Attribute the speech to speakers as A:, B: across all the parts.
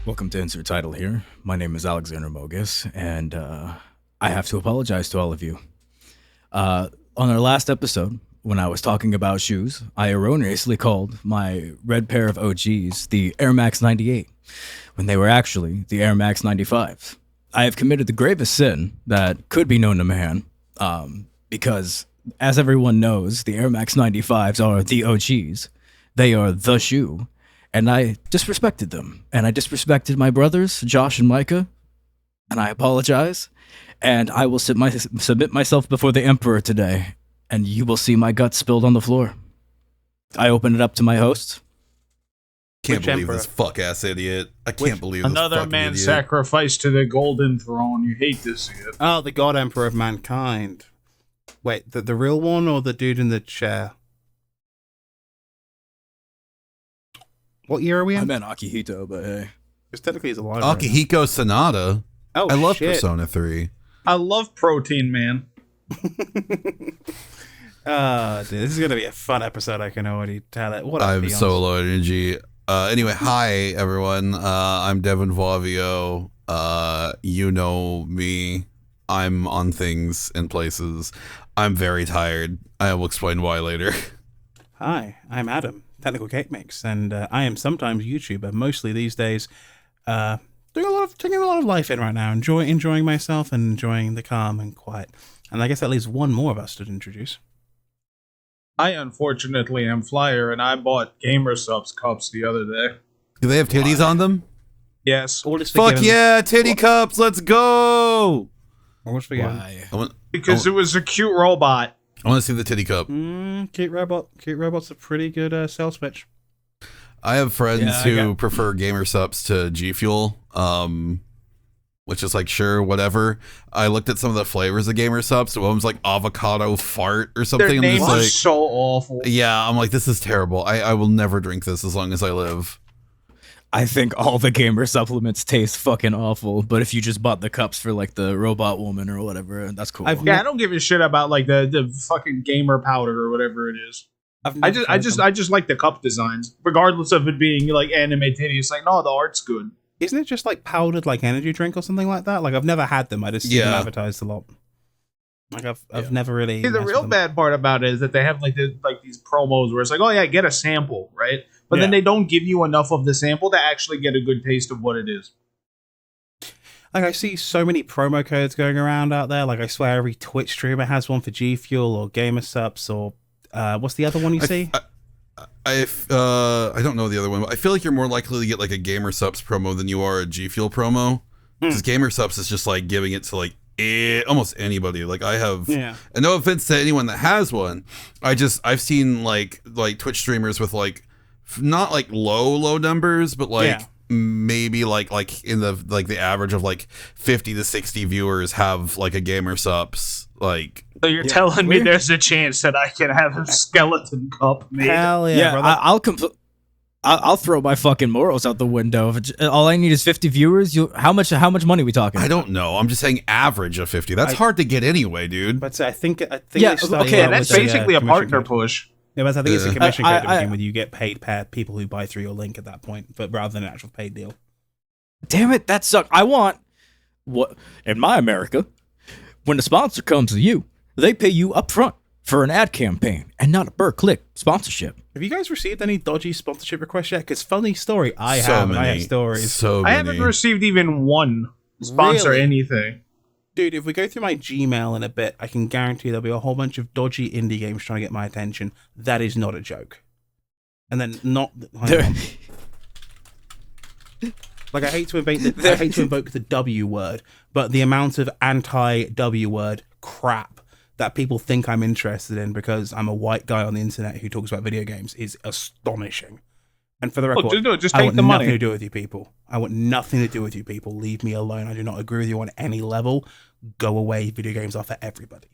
A: Welcome to Insert Title here. My name is Alexander Mogus, and I have to apologize to all of you. On our last episode, when I was talking about shoes, I erroneously called my red pair of OGs the Air Max 98, when they were actually the Air Max 95s. I have committed the gravest sin that could be known to man, because, as everyone knows, the Air Max 95s are the OGs. They are the shoe. And I disrespected them. And I disrespected my brothers, Josh and Micah. And I apologize. And I will submit myself before the Emperor today. And you will see my guts spilled on the floor. I open it up to my host.
B: Can't believe this fuck-ass idiot. I can't believe this
C: another
B: fucking
C: man
B: idiot.
C: sacrificed to the golden throne. You hate to see it.
D: Oh, the God Emperor of Mankind. Wait, the real one or the dude in the chair? What year are we in?
A: I meant Akihito, but hey.
D: Because technically he's alive.
B: Akihiko Sanada.
D: Oh,
B: I love
D: shit.
B: Persona 3.
C: I love Protein Man.
D: Dude, this is going to be a fun episode, I can already tell it. What
B: I'm so low energy. Anyway, hi everyone. I'm Devon Vavio. You know me. I'm on things and places. I'm very tired. I will explain why later.
D: Hi, I'm Adam, Technical Cake Mix, and I am sometimes YouTuber, mostly these days, taking a lot of life in right now, enjoying myself and enjoying the calm and quiet. And I guess that leaves one more of us to introduce.
C: I unfortunately am Flyer, and I bought Gamer Subs cups the other day.
B: Do they have titties on them?
C: Yes.
D: All is
B: Fuck
D: forgiven.
B: yeah, titty cups, let's go!
D: All is forgiven.
A: Why?
C: Because it was a cute robot.
B: I want to see the titty cup.
D: Cute robot. Cute robot's a pretty good sales pitch.
B: I have friends who prefer Gamer Subs to G Fuel, which is like, sure, whatever. I looked at some of the flavors of Gamer Subs. One was like avocado fart or something.
C: Their names
B: and
C: are
B: it's like,
C: so awful.
B: yeah, I'm like, this is terrible. I will never drink this as long as I live.
A: I think all the gamer supplements taste fucking awful, but if you just bought the cups for like the robot woman or whatever, that's cool.
C: I don't give a shit about like the fucking gamer powder or whatever it is. I just like the cup designs, regardless of it being like anime titty. It's like, no, the art's good.
D: Isn't it just like powdered like energy drink or something like that? Like I've never had them. I just see them advertised a lot. Like I've never really.
C: See, the real bad part about it is that they have like these promos where it's like, oh yeah, get a sample, right? But then they don't give you enough of the sample to actually get a good taste of what it is.
D: Like I see so many promo codes going around out there. Like I swear every Twitch streamer has one for G Fuel or Gamer Subs or what's the other one you see?
B: I don't know the other one, but I feel like you're more likely to get like a Gamer Subs promo than you are a G Fuel promo. Because Gamer Subs is just like giving it to like almost anybody. Like I have, and no offense to anyone that has one, I've seen like Twitch streamers with like not like low numbers, but like maybe like in the average of like 50 to 60 viewers have like a Gamer Subs. Like,
C: so you're telling me there's a chance that I can have a skeleton cup made?
D: Hell yeah, brother.
A: I'll throw my fucking morals out the window. All I need is 50 viewers. How much money are we talking?
B: I don't know. I'm just saying average of 50. That's hard to get anyway, dude.
D: But I think
A: yeah,
C: okay, and that's basically a partner push.
D: Yeah, but I think it's a commission code to begin with. You get paid per people who buy through your link at that point, but rather than an actual paid deal.
A: Damn it, that sucks. I want what in my America, when a sponsor comes to you, they pay you up front for an ad campaign and not a per-click sponsorship.
D: Have you guys received any dodgy sponsorship requests yet? Because funny story, I
B: So
D: have
B: many.
D: stories.
C: I haven't received even one sponsor anything.
D: Dude, if we go through my Gmail in a bit, I can guarantee there'll be a whole bunch of dodgy indie games trying to get my attention. That is not a joke. And then like I hate to invoke the W word, but the amount of anti-W word crap that people think I'm interested in because I'm a white guy on the internet who talks about video games is astonishing. And for the record,
C: just
D: I
C: take
D: want
C: the money.
D: nothing to do with you people. I want nothing to do with you people. Leave me alone. I do not agree with you on any level. Go away. Video games are for everybody.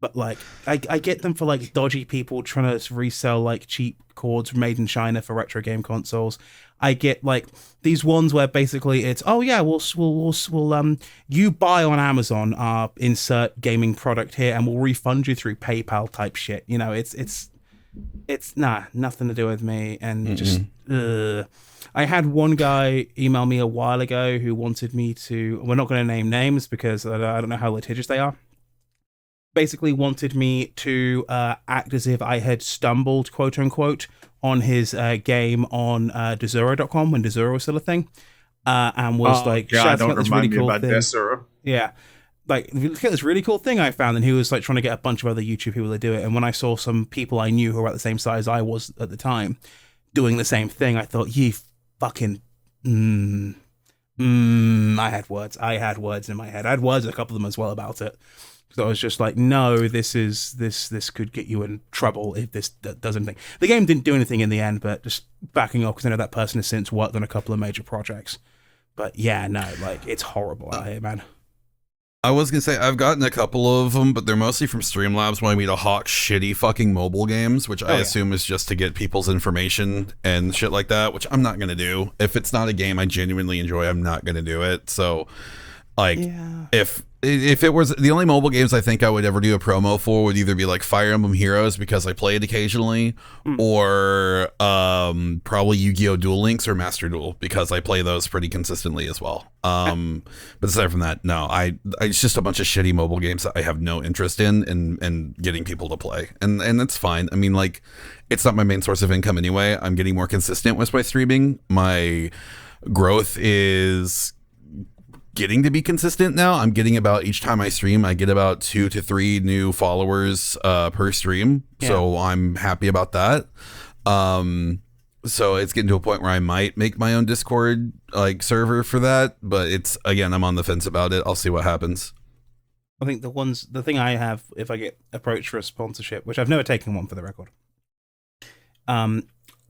D: But like, I get them for like dodgy people trying to resell like cheap cords made in China for retro game consoles. I get like these ones where basically it's, oh yeah, we'll you buy on Amazon, insert gaming product here, and we'll refund you through PayPal type shit. You know, it's It's nothing to do with me, and just I had one guy email me a while ago who wanted me to. We're not going to name names because I don't know how litigious they are. Basically, wanted me to act as if I had stumbled, quote unquote, on his game on Desura.com when Desura was still a thing, and was like,
C: God,
D: shouting
C: don't
D: out this
C: remind
D: really
C: me
D: cool
C: about
D: thing.
C: Desura.
D: Yeah. Like, look at this really cool thing I found, and he was like trying to get a bunch of other YouTube people to do it. And when I saw some people I knew who were at the same size I was at the time doing the same thing, I thought, you fucking, I had words. I had words in my head. I had words, a couple of them as well about it. So I was just like, no, this could get you in trouble if this does anything. The game didn't do anything in the end, but just backing off because I know that person has since worked on a couple of major projects. But yeah, no, like, it's horrible out here, man.
B: I was gonna say I've gotten a couple of them, but they're mostly from Streamlabs wanting me to hawk shitty fucking mobile games, which I assume is just to get people's information and shit like that, which I'm not gonna do. If it's not a game I genuinely enjoy, I'm not gonna do it. So, like, if it was the only mobile games I think I would ever do a promo for would either be like Fire Emblem Heroes because I play it occasionally, or probably Yu-Gi-Oh! Duel Links or Master Duel because I play those pretty consistently as well. But aside from that, no, it's just a bunch of shitty mobile games that I have no interest in and getting people to play, and that's fine. I mean, like, it's not my main source of income anyway. I'm getting more consistent with my streaming. My growth is getting to be consistent now. I'm getting about, each time I stream, I get about 2 to 3 new followers per stream. So I'm happy about that. So it's getting to a point where I might make my own Discord like server for that, but it's, again, I'm on the fence about it. I'll see what happens.
D: I think the thing I have, if I get approached for a sponsorship, which I've never taken one for the record.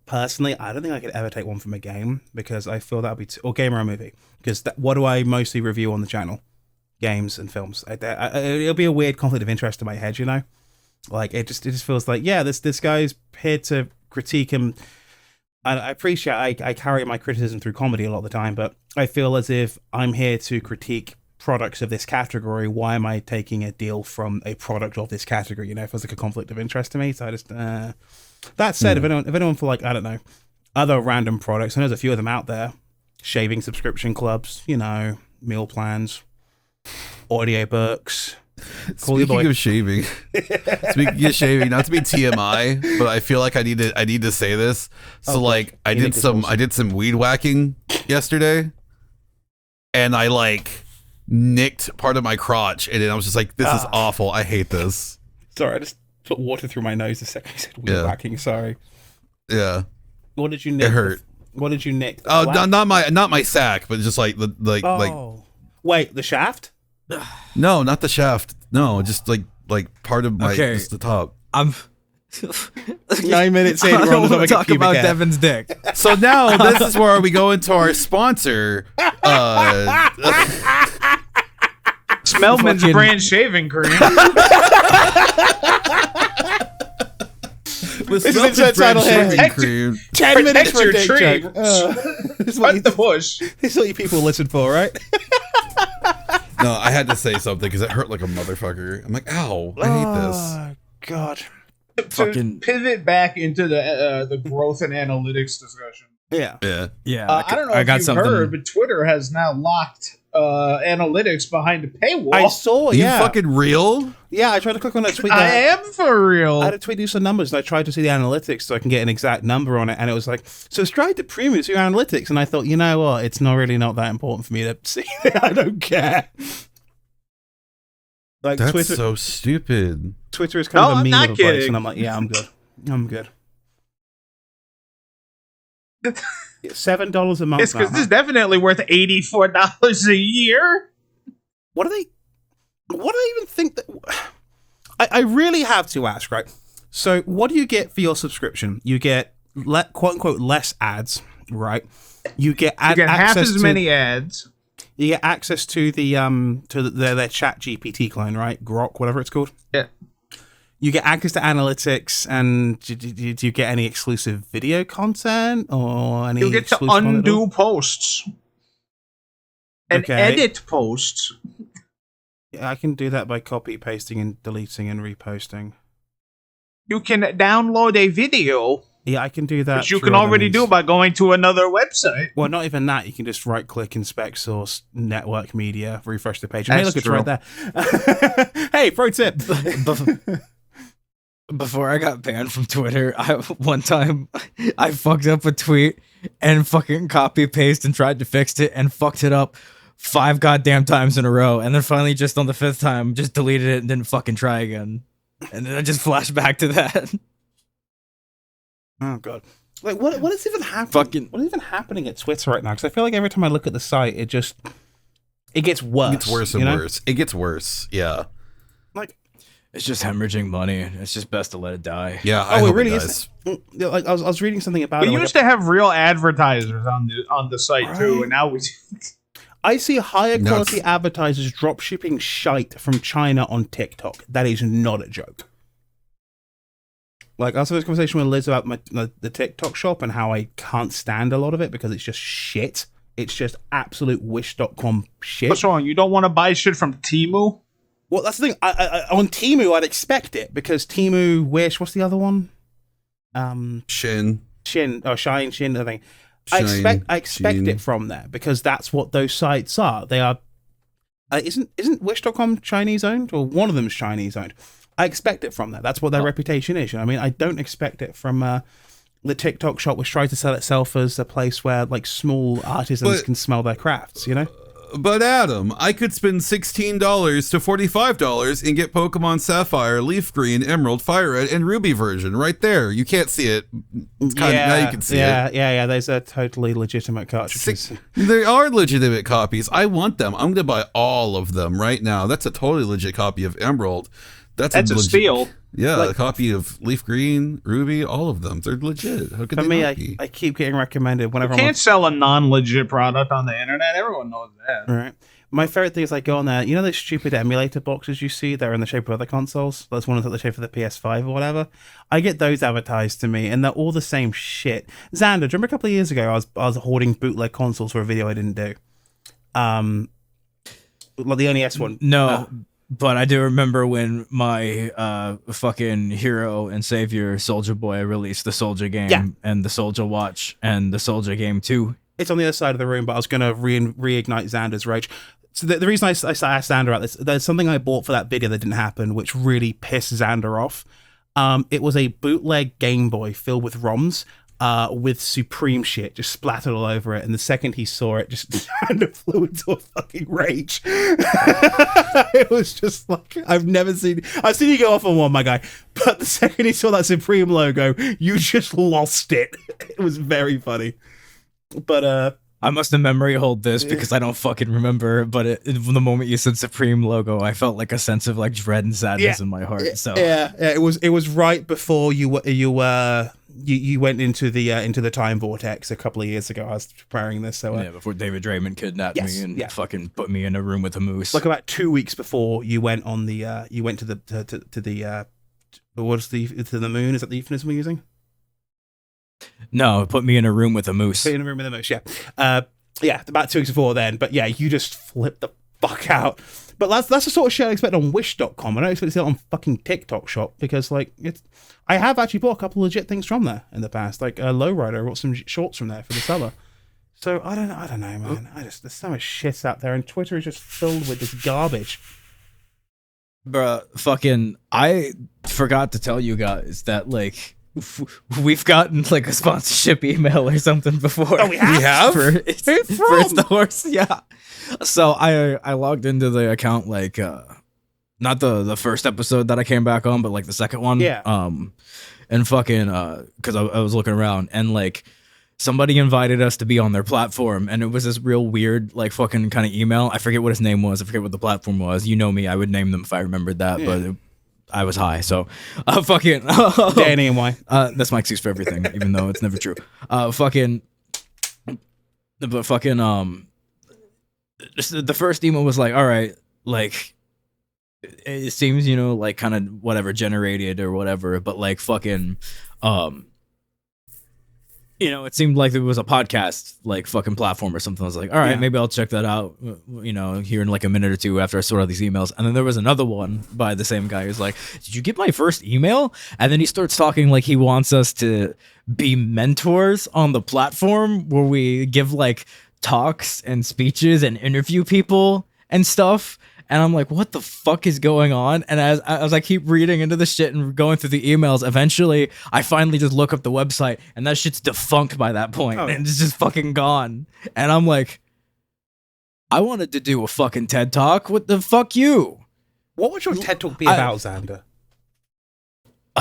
D: Personally, I don't think I could ever take one from a game because I feel that would be or game or a movie, because what do I mostly review on the channel? Games and films. It'll be a weird conflict of interest in my head, you know. Like, it just feels like, yeah, this guy's here to critique him. I appreciate I carry my criticism through comedy a lot of the time, but I feel as if I'm here to critique products of this category. Why am I taking a deal from a product of this category? You know, it feels like a conflict of interest to me. So I just. That said, if anyone for, like, I don't know, other random products, and there's a few of them out there, shaving subscription clubs, you know, meal plans, audiobooks.
B: Speaking of shaving, not to be TMI, but I feel like I need to say this. So I did some weed whacking yesterday, and I like nicked part of my crotch, and then I was just like, this is awful. I hate this.
D: Sorry, I just put water through my nose a second. I said weed whacking. Sorry.
B: Yeah.
D: What did you nick?
B: It hurt.
D: What did you nick?
B: Oh, not my sack, but just like
D: wait, the shaft?
B: No, not the shaft. No, just like part of my just the top.
A: I'm
D: 9 minutes in.
A: I don't want to talk about Devon's dick.
B: So now this is where we go into our sponsor.
C: Smellman's brand shaving cream.
D: This is the title here. 10 minutes for a dick joke. This is what
C: the bush.
D: This is what you people listen for, right?
B: No, I had to say something because it hurt like a motherfucker. I'm like, ow, I hate this.
D: Oh, God.
C: To pivot back into the growth and analytics discussion.
D: Yeah.
C: I don't know if you've heard, but Twitter has now locked analytics behind a paywall.
D: I saw,
B: You fucking real?
D: Yeah, I tried to click on a tweet.
C: I am for real.
D: I had to tweet you some numbers, and I tried to see the analytics so I can get an exact number on it, and it was like, subscribe to premium to your analytics, and I thought, you know what, it's not that important for me to see. I don't care. Like,
B: That's
D: Twitter,
B: so stupid.
D: Twitter is kind of a meme of a place, and I'm like, yeah, I'm good. $7 a month.
C: It's because this is definitely worth $84 a year.
D: What do I even think that? I really have to ask, right? So, what do you get for your subscription? You get quote unquote less ads, right? You get
C: half as many ads.
D: You get access to their Chat GPT clone, right? Grok, whatever it's called.
C: Yeah.
D: You get access to analytics, and do you get any exclusive video content or any?
C: You get to undo posts and edit posts.
D: Yeah, I can do that by copy, pasting, and deleting and reposting.
C: You can download a video,
D: Yeah, I can do that.
C: which you
D: through
C: can
D: other
C: already
D: means.
C: do by going to another website.
D: Well, not even that. You can just right-click, inspect source, network media, refresh the page. And hey,
C: That's
D: look, it's
C: true.
D: right there. Hey, pro tip.
A: Before I got banned from Twitter, one time I fucked up a tweet and fucking copy paste and tried to fix it and fucked it up 5 goddamn times in a row, and then finally just on the 5th time just deleted it and didn't fucking try again, and then I just flashed back to that.
D: Oh god. Like what is even happening?
A: Fucking-
D: What is even happening at Twitter right now? Because I feel like every time I look at the site, it gets worse.
B: It gets worse and worse. It gets worse. Yeah.
D: Like,
A: It's just hemorrhaging money. It's just best to let it die.
B: Yeah. I
D: oh,
B: hope
D: it really
B: does.
D: is. Like I was reading something about
C: We
D: it.
C: used to have real advertisers on the site too,
D: Right.
C: and now we.
D: I see higher
B: No,
D: quality
B: it's-
D: advertisers drop shipping shite from China on TikTok. That is not a joke. Like I was having this conversation with Liz about the TikTok shop and how I can't stand a lot of it because it's just shit. It's just absolute wish.com shit.
C: What's wrong? You don't want to buy shit from Temu?
D: Well, that's the thing. I on Temu, I'd expect it because Temu, Wish, what's the other one?
B: Shin.
D: Shin, Shine, I think.
B: Shine,
D: I expect
B: Shin.
D: it from there because that's what those sites are. They are. Isn't Wish.com Chinese owned, or one of them is Chinese owned? I expect it from there. That's what their reputation is. You know what I mean, I don't expect it from the TikTok shop, which tries to sell itself as a place where like small artisans can smell their crafts. You know.
B: But Adam, I could spend $16 to $45 and get Pokemon Sapphire, Leaf Green, Emerald, Fire Red, and Ruby version right there. You can't see it. It's kind of, now you can see it.
D: Yeah. Those are totally legitimate cartridges.
B: They are legitimate copies. I want them. I'm going to buy all of them right now. That's a totally legit copy of Emerald. That's a legit,
C: steal.
B: Yeah, a copy of Leaf Green, Ruby, all of them. They're legit. How could
D: For
B: they
D: me,
B: not be?
D: I keep getting recommended whenever
C: You can't sell a non-legit product on the internet. Everyone knows that.
D: Right. My favorite thing is I go on there. You know those stupid emulator boxes you see? They're in the shape of other consoles. Those ones are the shape of the PS5 or whatever. I get those advertised to me, and they're all the same shit. Xander, do you remember a couple of years ago I was hoarding bootleg consoles for a video I didn't do? Like the NES one.
A: No, but I do remember when my fucking hero and savior Soldier Boy released the Soldier game and the Soldier Watch and the Soldier game 2.
D: It's on the other side of the room, but I was going to reignite Xander's rage. So the reason I asked Xander about this, there's something I bought for that video that didn't happen, which really pissed Xander off. It was a bootleg Game Boy filled with ROMs with Supreme shit just splattered all over it. And the second he saw it, just Xander flew into a fucking rage. It was just like, I've seen you go off on one, my guy. But the second he saw that Supreme logo, you just lost it. It was very funny. But
A: I must have memory hold this because I don't fucking remember. But the moment you said Supreme logo, I felt like a sense of like dread and sadness in my heart. So
D: yeah, it was right before you went into the time vortex a couple of years ago. I was preparing this, so
A: yeah, before David Draymond kidnapped me and fucking put me in a room with a moose.
D: like about 2 weeks before you went on the you went to the moon. Is that the euphemism we're using?
A: No, put me in a room with a moose.
D: In a room with a moose, yeah. Yeah, about 2 weeks before then. But yeah, you just flipped the fuck out. But that's the sort of shit I expect on Wish.com. I don't expect to see it on fucking TikTok Shop because like I have actually bought a couple of legit things from there in the past. Like Lowrider, I bought some shorts from there for the summer. So I don't know, man. There's so much shit out there, and Twitter is just filled with this garbage.
A: Bruh, fucking, I forgot to tell you guys that like we've gotten like a sponsorship email or something before.
D: Oh, we have?
A: For it's the horse, yeah. So I logged into the account like not the first episode that I came back on, but like the second one.
D: Yeah.
A: And fucking because I was looking around and like somebody invited us to be on their platform, and it was this real weird like fucking kind of email. I forget what his name was. I forget what the platform was. You know me, I would name them if I remembered that, but I was high, so fucking
D: Danny and why?
A: that's my excuse for everything, even though it's never true. But fucking the first email was like, all right, like it seems, you know, like kind of whatever generated or whatever, but like fucking you know, it seemed like it was a podcast, like fucking platform or something. I was like, all right, maybe I'll check that out, you know, here in like a minute or two after I sort out these emails. And then there was another one by the same guy who's like, did you get my first email? And then he starts talking like he wants us to be mentors on the platform where we give like talks and speeches and interview people and stuff. And I'm like, what the fuck is going on? And as I keep reading into the shit and going through the emails, eventually I finally just look up the website and that shit's defunct by that point. And it's just fucking gone. And I'm like, I wanted to do a fucking TED Talk. What the fuck you?
D: What would your TED Talk be about, Xander?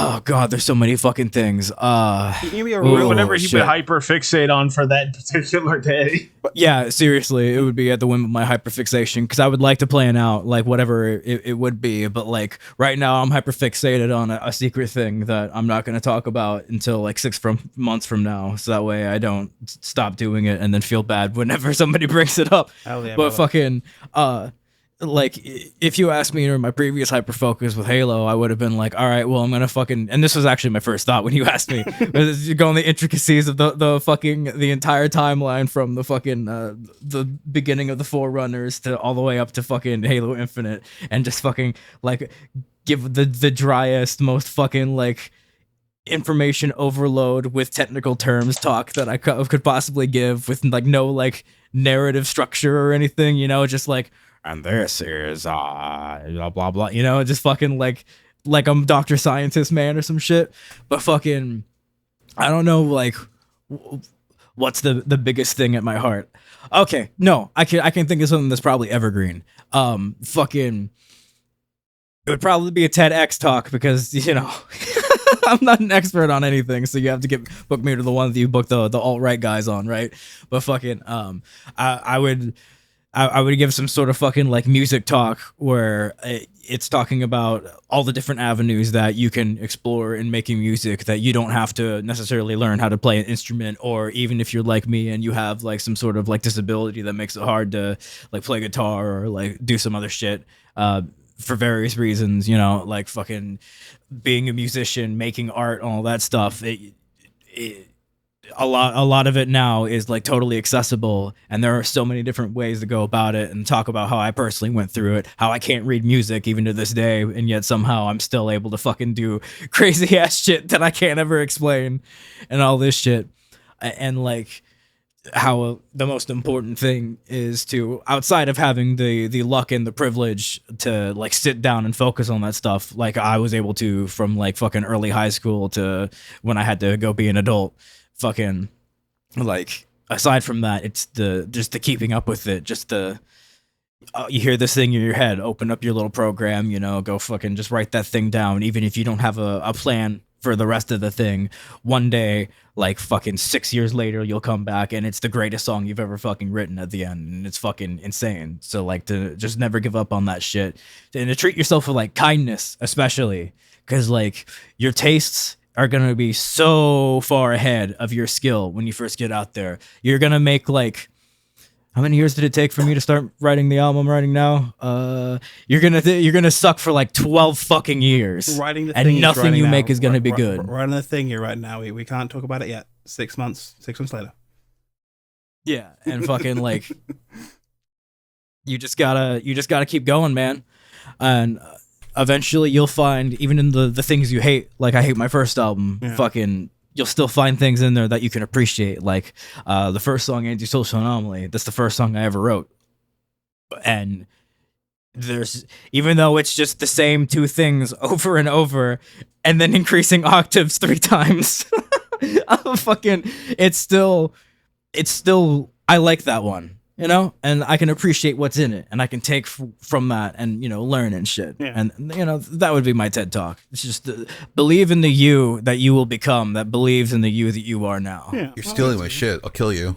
A: Oh god, there's so many fucking things.
D: Give me a real
C: whatever he would hyper fixate on for that particular day.
A: Yeah, seriously, it would be at the whim of my hyperfixation because I would like to plan out like whatever it would be, but like right now I'm hyperfixated on a secret thing that I'm not going to talk about until like 6 months from now, so that way I don't stop doing it and then feel bad whenever somebody brings it up.
D: Hell yeah,
A: but fucking like if you asked me in my previous hyper focus with Halo, I would have been like, all right, well, I'm gonna fucking, and this was actually my first thought when you asked me, you go on the intricacies of the fucking the entire timeline from the fucking the beginning of the Forerunners to all the way up to fucking Halo Infinite, and just fucking like give the driest, most fucking like information overload with technical terms talk that I could possibly give with like no like narrative structure or anything, you know, just like, and this is blah blah blah, you know, just fucking like I'm Dr. Scientist Man or some shit. But fucking, I don't know, like what's the biggest thing at my heart. Okay, no, I can think of something that's probably evergreen. Fucking, it would probably be a TEDx talk because, you know, I'm not an expert on anything, so you have to book me to the one that you book the alt-right guys on, right? But fucking, I would give some sort of fucking like music talk where it's talking about all the different avenues that you can explore in making music, that you don't have to necessarily learn how to play an instrument, or even if you're like me and you have like some sort of like disability that makes it hard to like play guitar or like do some other shit for various reasons, you know, like fucking being a musician, making art, all that stuff. A lot of it now is like totally accessible, and there are so many different ways to go about it, and talk about how I personally went through it, how I can't read music even to this day, and yet somehow I'm still able to fucking do crazy ass shit that I can't ever explain, and all this shit. And like how the most important thing is to, outside of having the luck and the privilege to like sit down and focus on that stuff like I was able to from like fucking early high school to when I had to go be an adult, fucking like aside from that, it's just the keeping up with it, just the you hear this thing in your head, open up your little program, you know, go fucking just write that thing down, even if you don't have a plan for the rest of the thing. One day, like fucking 6 years later, you'll come back and it's the greatest song you've ever fucking written at the end, and it's fucking insane. So like to just never give up on that shit, and to treat yourself with like kindness, especially because like your tastes are going to be so far ahead of your skill when you first get out there. You're going to make like, how many years did it take for me to start writing the album I'm writing now? You're gonna suck for like 12 fucking years.
D: Writing the
A: and
D: thing
A: nothing you make is gonna be good.
D: Writing the thing you're writing now, we can't talk about it yet. 6 months later.
A: Yeah, and fucking like, you just gotta keep going, man. And eventually you'll find, even in the things you hate, like I hate my first album, fucking, you'll still find things in there that you can appreciate. Like the first song, Antisocial Anomaly, that's the first song I ever wrote. And there's, even though it's just the same two things over and over and then increasing octaves 3 times, it's still, I like that one. You know, and I can appreciate what's in it, and I can take from that and, you know, learn and shit. Yeah. And, you know, that would be my TED Talk. It's just believe in the you that you will become, that believes in the you that you are now.
B: Yeah. You're stealing my shit. I'll kill you.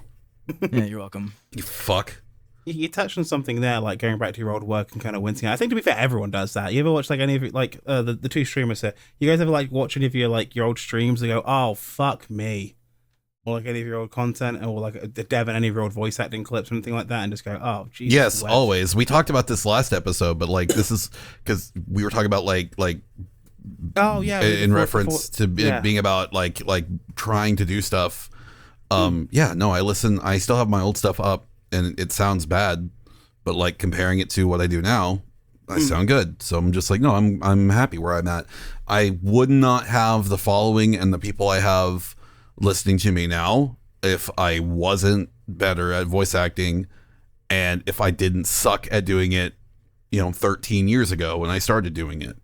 A: Yeah, you're welcome.
B: You fuck.
D: You touched on something there, like going back to your old work and kind of wincing. I think, to be fair, everyone does that. You ever watch like any of your, like the two streamers here? You guys ever like watch any of your like your old streams and go, oh fuck me? Or like any of your old content, or like the Devon, any of your old voice acting clips or anything like that, and just go, oh, Jesus.
B: Yes, always. We talked about this last episode, but like this is because we were talking about like
D: oh yeah,
B: in reference to being about like trying to do stuff Yeah, no, I still have my old stuff up, and it sounds bad, but like comparing it to what I do now, I sound good. So I'm just like, no, I'm happy where I'm at. I would not have the following and the people I have listening to me now if I wasn't better at voice acting, and if I didn't suck at doing it, 13 years ago when I started doing it,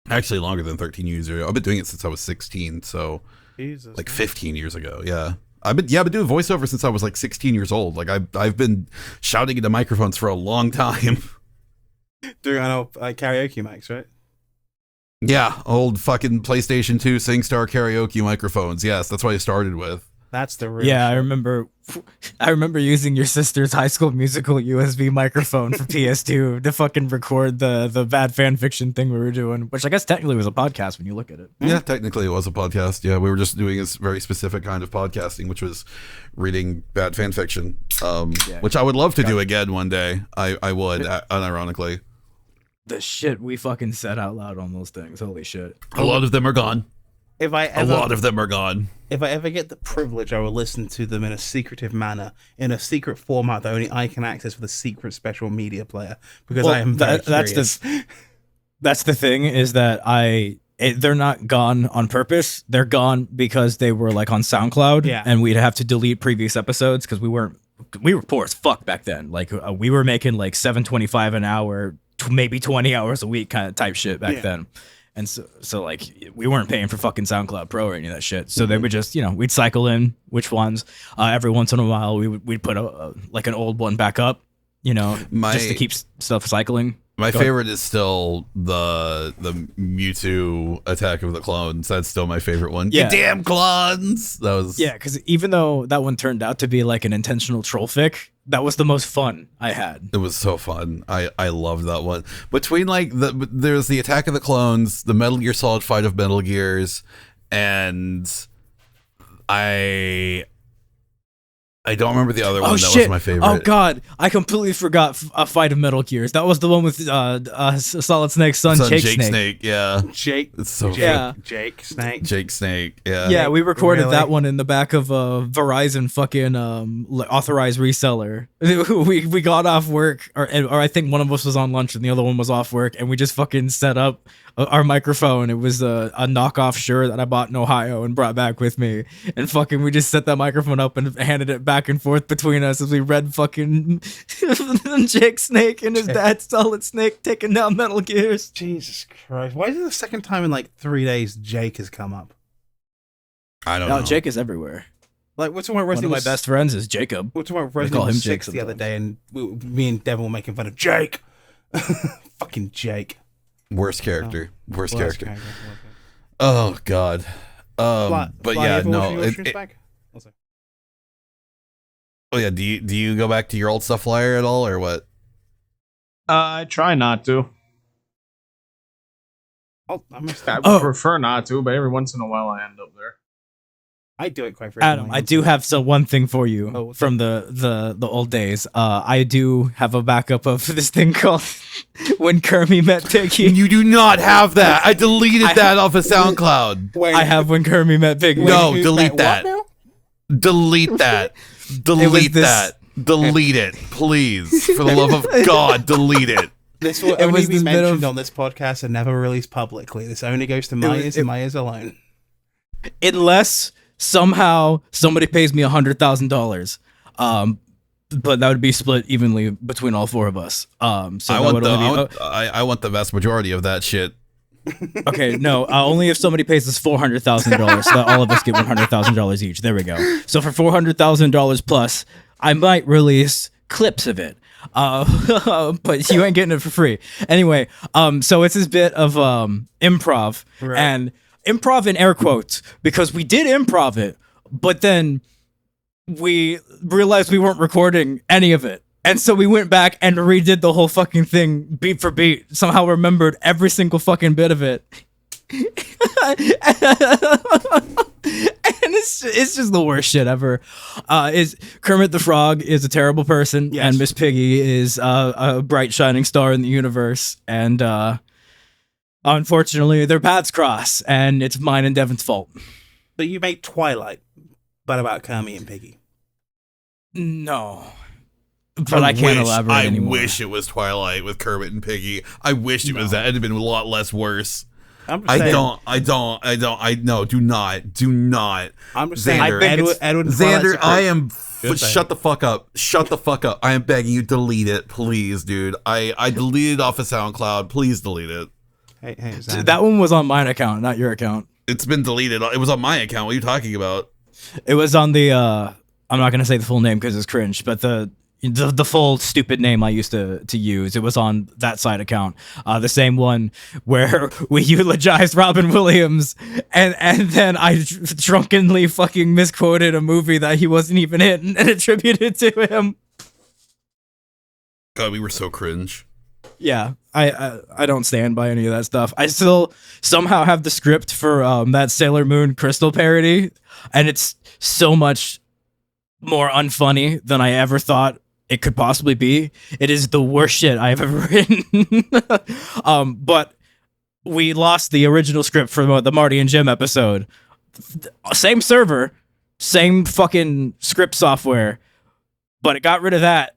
B: Actually longer than 13 years ago. I've been doing it since I was 16, so
D: Jesus,
B: like 15 years ago. Yeah. I've been doing voiceover since I was like 16 years old. Like I've been shouting into microphones for a long time.
D: Doing karaoke mics, right?
B: Yeah, old fucking PlayStation 2 SingStar karaoke microphones. Yes, that's what I started with.
D: That's the real
A: Yeah,
D: shit.
A: I remember using your sister's High School Musical USB microphone for PS2 to fucking record the bad fan fiction thing we were doing, which I guess technically was a podcast when you look at it.
B: Yeah, technically it was a podcast. Yeah, we were just doing this very specific kind of podcasting, which was reading bad fan fiction, which I would love to do again one day. I would, unironically.
A: The shit we fucking said out loud on those things. Holy shit.
B: A lot of them are gone.
D: A
B: lot of them are gone.
D: If I ever get the privilege, I will listen to them in a secretive manner, in a secret format that only I can access with a secret special media player, because I am very curious.
A: That's the thing, is that they're not gone on purpose. They're gone because they were like on SoundCloud, and we'd have to delete previous episodes because we were poor as fuck back then. Like we were making like $7.25 an hour, maybe 20 hours a week kind of type shit back then. And so like we weren't paying for fucking SoundCloud Pro or any of that shit. So they would just, we'd cycle in which ones. Every once in a while we'd put like an old one back up, just to keep stuff cycling.
B: My favorite is still the Mewtwo Attack of the Clones. That's still my favorite one.
A: Yeah.
B: You damn clones! That was
A: because even though that one turned out to be like an intentional troll fic, that was the most fun I had.
B: It was so fun. I loved that one. Between like there's the Attack of the Clones, the Metal Gear Solid Fight of Metal Gears, and I don't remember the other one. That was my favorite.
A: Oh god, I completely forgot a Fight of Metal Gears. That was the one with Solid Snake's son Jake Snake.
B: Yeah,
D: Jake.
B: It's so
D: Jake Snake.
B: Jake Snake. Yeah.
A: Yeah, we recorded that one in the back of a Verizon fucking authorized reseller. We got off work, or I think one of us was on lunch and the other one was off work, and we just fucking set up our microphone. It was a knockoff Shure that I bought in Ohio and brought back with me, and fucking we just set that microphone up and handed it back and forth between us as we read fucking Jake Snake and his dad Solid Snake taking down Metal Gears.
D: Jesus Christ! Why is it the second time in like 3 days Jake has come up?
B: I don't know.
A: Jake is everywhere.
D: Like, what's one
A: of my best friends is Jacob.
D: What's one Resident Evil 6 the other day, and me and Devon were making fun of Jake. Fucking Jake.
B: Worst character. Worst character. Oh god. But yeah, no. Oh yeah. Do you go back to your old stuff flyer at all, or what?
C: I try not to. I prefer not to, but every once in a while I end up there.
D: I do it quite frequently.
A: Adam, I do have one thing for you from the old days. I do have a backup of this thing called When Kermie Met Piggy.
B: You do not have that. I deleted that off of SoundCloud.
A: I have When Kermie Met Piggy.
B: No, delete that. Delete that. Delete that. Delete it, please. For the love of God, delete it.
D: This will only be mentioned on this podcast and never released publicly. This only goes to my ears and my ears alone.
A: Unless somehow somebody pays me $100,000, but that would be split evenly between all four of us. So
B: I want the vast majority of that shit.
A: Okay, no, only if somebody pays us $400,000, so that all of us get $100,000 each. There we go. So for $400,000 plus, I might release clips of it. But you ain't getting it for free. Anyway, so it's this bit of improv, right. And improv in air quotes, because we did improv it, but then we realized we weren't recording any of it. And so we went back and redid the whole fucking thing beat for beat. Somehow remembered every single fucking bit of it. And it's just the worst shit ever. Is Kermit the Frog is a terrible person, yes. And Miss Piggy is a bright shining star in the universe. And unfortunately, their paths cross, and it's mine and Devon's fault.
D: But you made Twilight. but about Kermit and Piggy.
A: No. But I can't elaborate anymore.
B: I wish it was Twilight with Kermit and Piggy. I wish it was that. It'd have been a lot less worse. Do not.
D: I'm just saying,
B: Edward Xander, I am. Shut the fuck up. Shut the fuck up. I am begging you, delete it, please, dude. I deleted off of SoundCloud. Please delete it.
D: Hey,
A: that one was on mine account, not your account.
B: It's been deleted. It was on my account. What are you talking about?
A: It was on the. I'm not gonna say the full name because it's cringe, but the full stupid name I used to use. It was on that side account, the same one where we eulogized Robin Williams, and then I drunkenly fucking misquoted a movie that he wasn't even in and attributed to him.
B: God, we were so cringe.
A: Yeah, I don't stand by any of that stuff. I still somehow have the script for that Sailor Moon Crystal parody, and it's so much more unfunny than I ever thought it could possibly be. It is the worst shit I've ever written. But we lost the original script for the Marty and Jim episode. Same server, same fucking script software, but it got rid of that,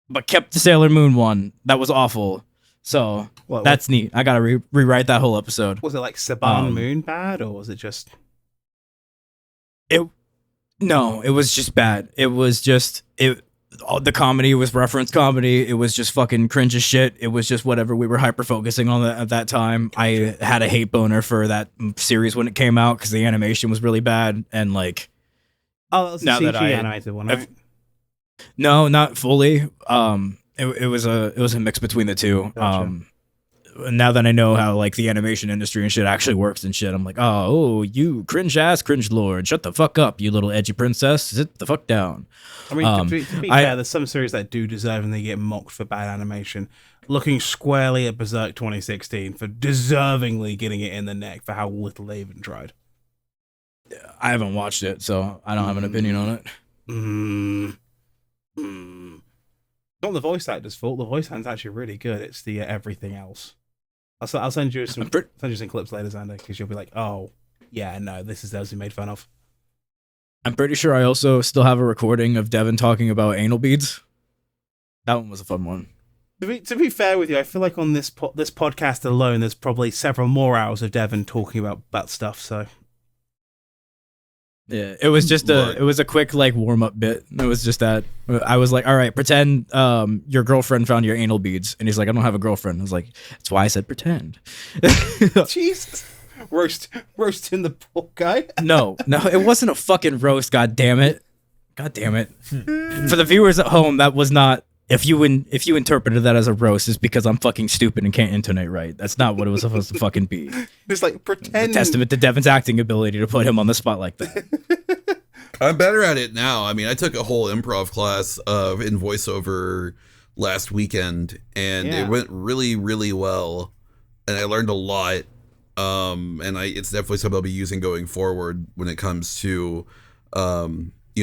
A: but kept the Sailor Moon one. That was awful. So that's neat. I gotta rewrite that whole episode.
D: Was it like Saban Moon bad, or was it just...
A: No, it was just bad. It was just... The comedy was reference comedy. It was just fucking cringe as shit. It was just whatever we were hyper focusing on at that time. I had a hate boner for that series when it came out because the animation was really bad, and like...
D: Oh, that was the CG animated one, right?
A: No, not fully. It was a mix between the two.
D: Gotcha.
A: Now that I know how like the animation industry and shit actually works and shit, I'm like, oh, you cringe lord, shut the fuck up, you little edgy princess, sit the fuck down.
D: I mean, to be fair, there's some series that do deserve and they get mocked for bad animation. Looking squarely at Berserk 2016 for deservingly getting it in the neck for how little they even tried.
A: I haven't watched it, so I don't have an opinion on it.
D: Not the voice actor's fault. The voice actor's actually really good. It's the everything else. I'll send you some clips later, Xander, because you'll be like, oh, yeah, no, this is those who made fun of.
A: I'm pretty sure I also still have a recording of Devon talking about anal beads. That one was a fun one.
D: To be fair with you, I feel like on this podcast alone, there's probably several more hours of Devon talking about stuff, so...
A: Yeah, it was just a quick like warm up bit. It was just that I was like, all right, pretend your girlfriend found your anal beads, and he's like, I don't have a girlfriend. I was like, that's why I said pretend.
D: Jesus, roasting the poor guy.
A: No, it wasn't a fucking roast. God damn it. For the viewers at home, that was not. If you interpreted that as a roast, it's because I'm fucking stupid and can't intonate right. That's not what it was supposed to fucking be.
D: It's like pretend.
A: A testament to Devon's acting ability to put him on the spot like that.
B: I'm better at it now. I mean, I took a whole improv class in voiceover last weekend, and it went really, really well, and I learned a lot. And it's definitely something I'll be using going forward when it comes to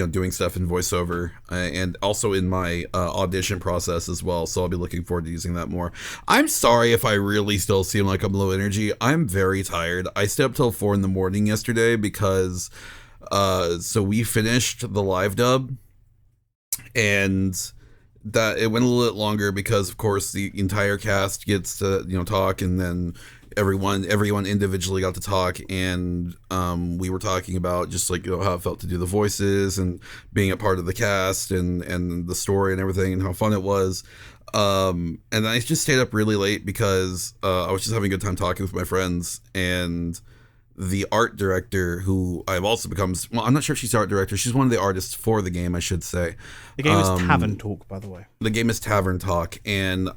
B: doing stuff in voiceover and also in my audition process as well. So I'll be looking forward to using that more. I'm sorry if I really still seem like I'm low energy. I'm very tired. I stayed up till 4 a.m. yesterday because so we finished the live dub, and that it went a little bit longer because of course the entire cast gets to talk, and then everyone individually got to talk, and we were talking about just like how it felt to do the voices and being a part of the cast and the story and everything and how fun it was. And I just stayed up really late because I was just having a good time talking with my friends, and the art director, who I've also become, well, I'm not sure if she's the art director. She's one of the artists for the game, I should say.
D: The game is Tavern Talk, by the way.
B: The game is Tavern Talk, and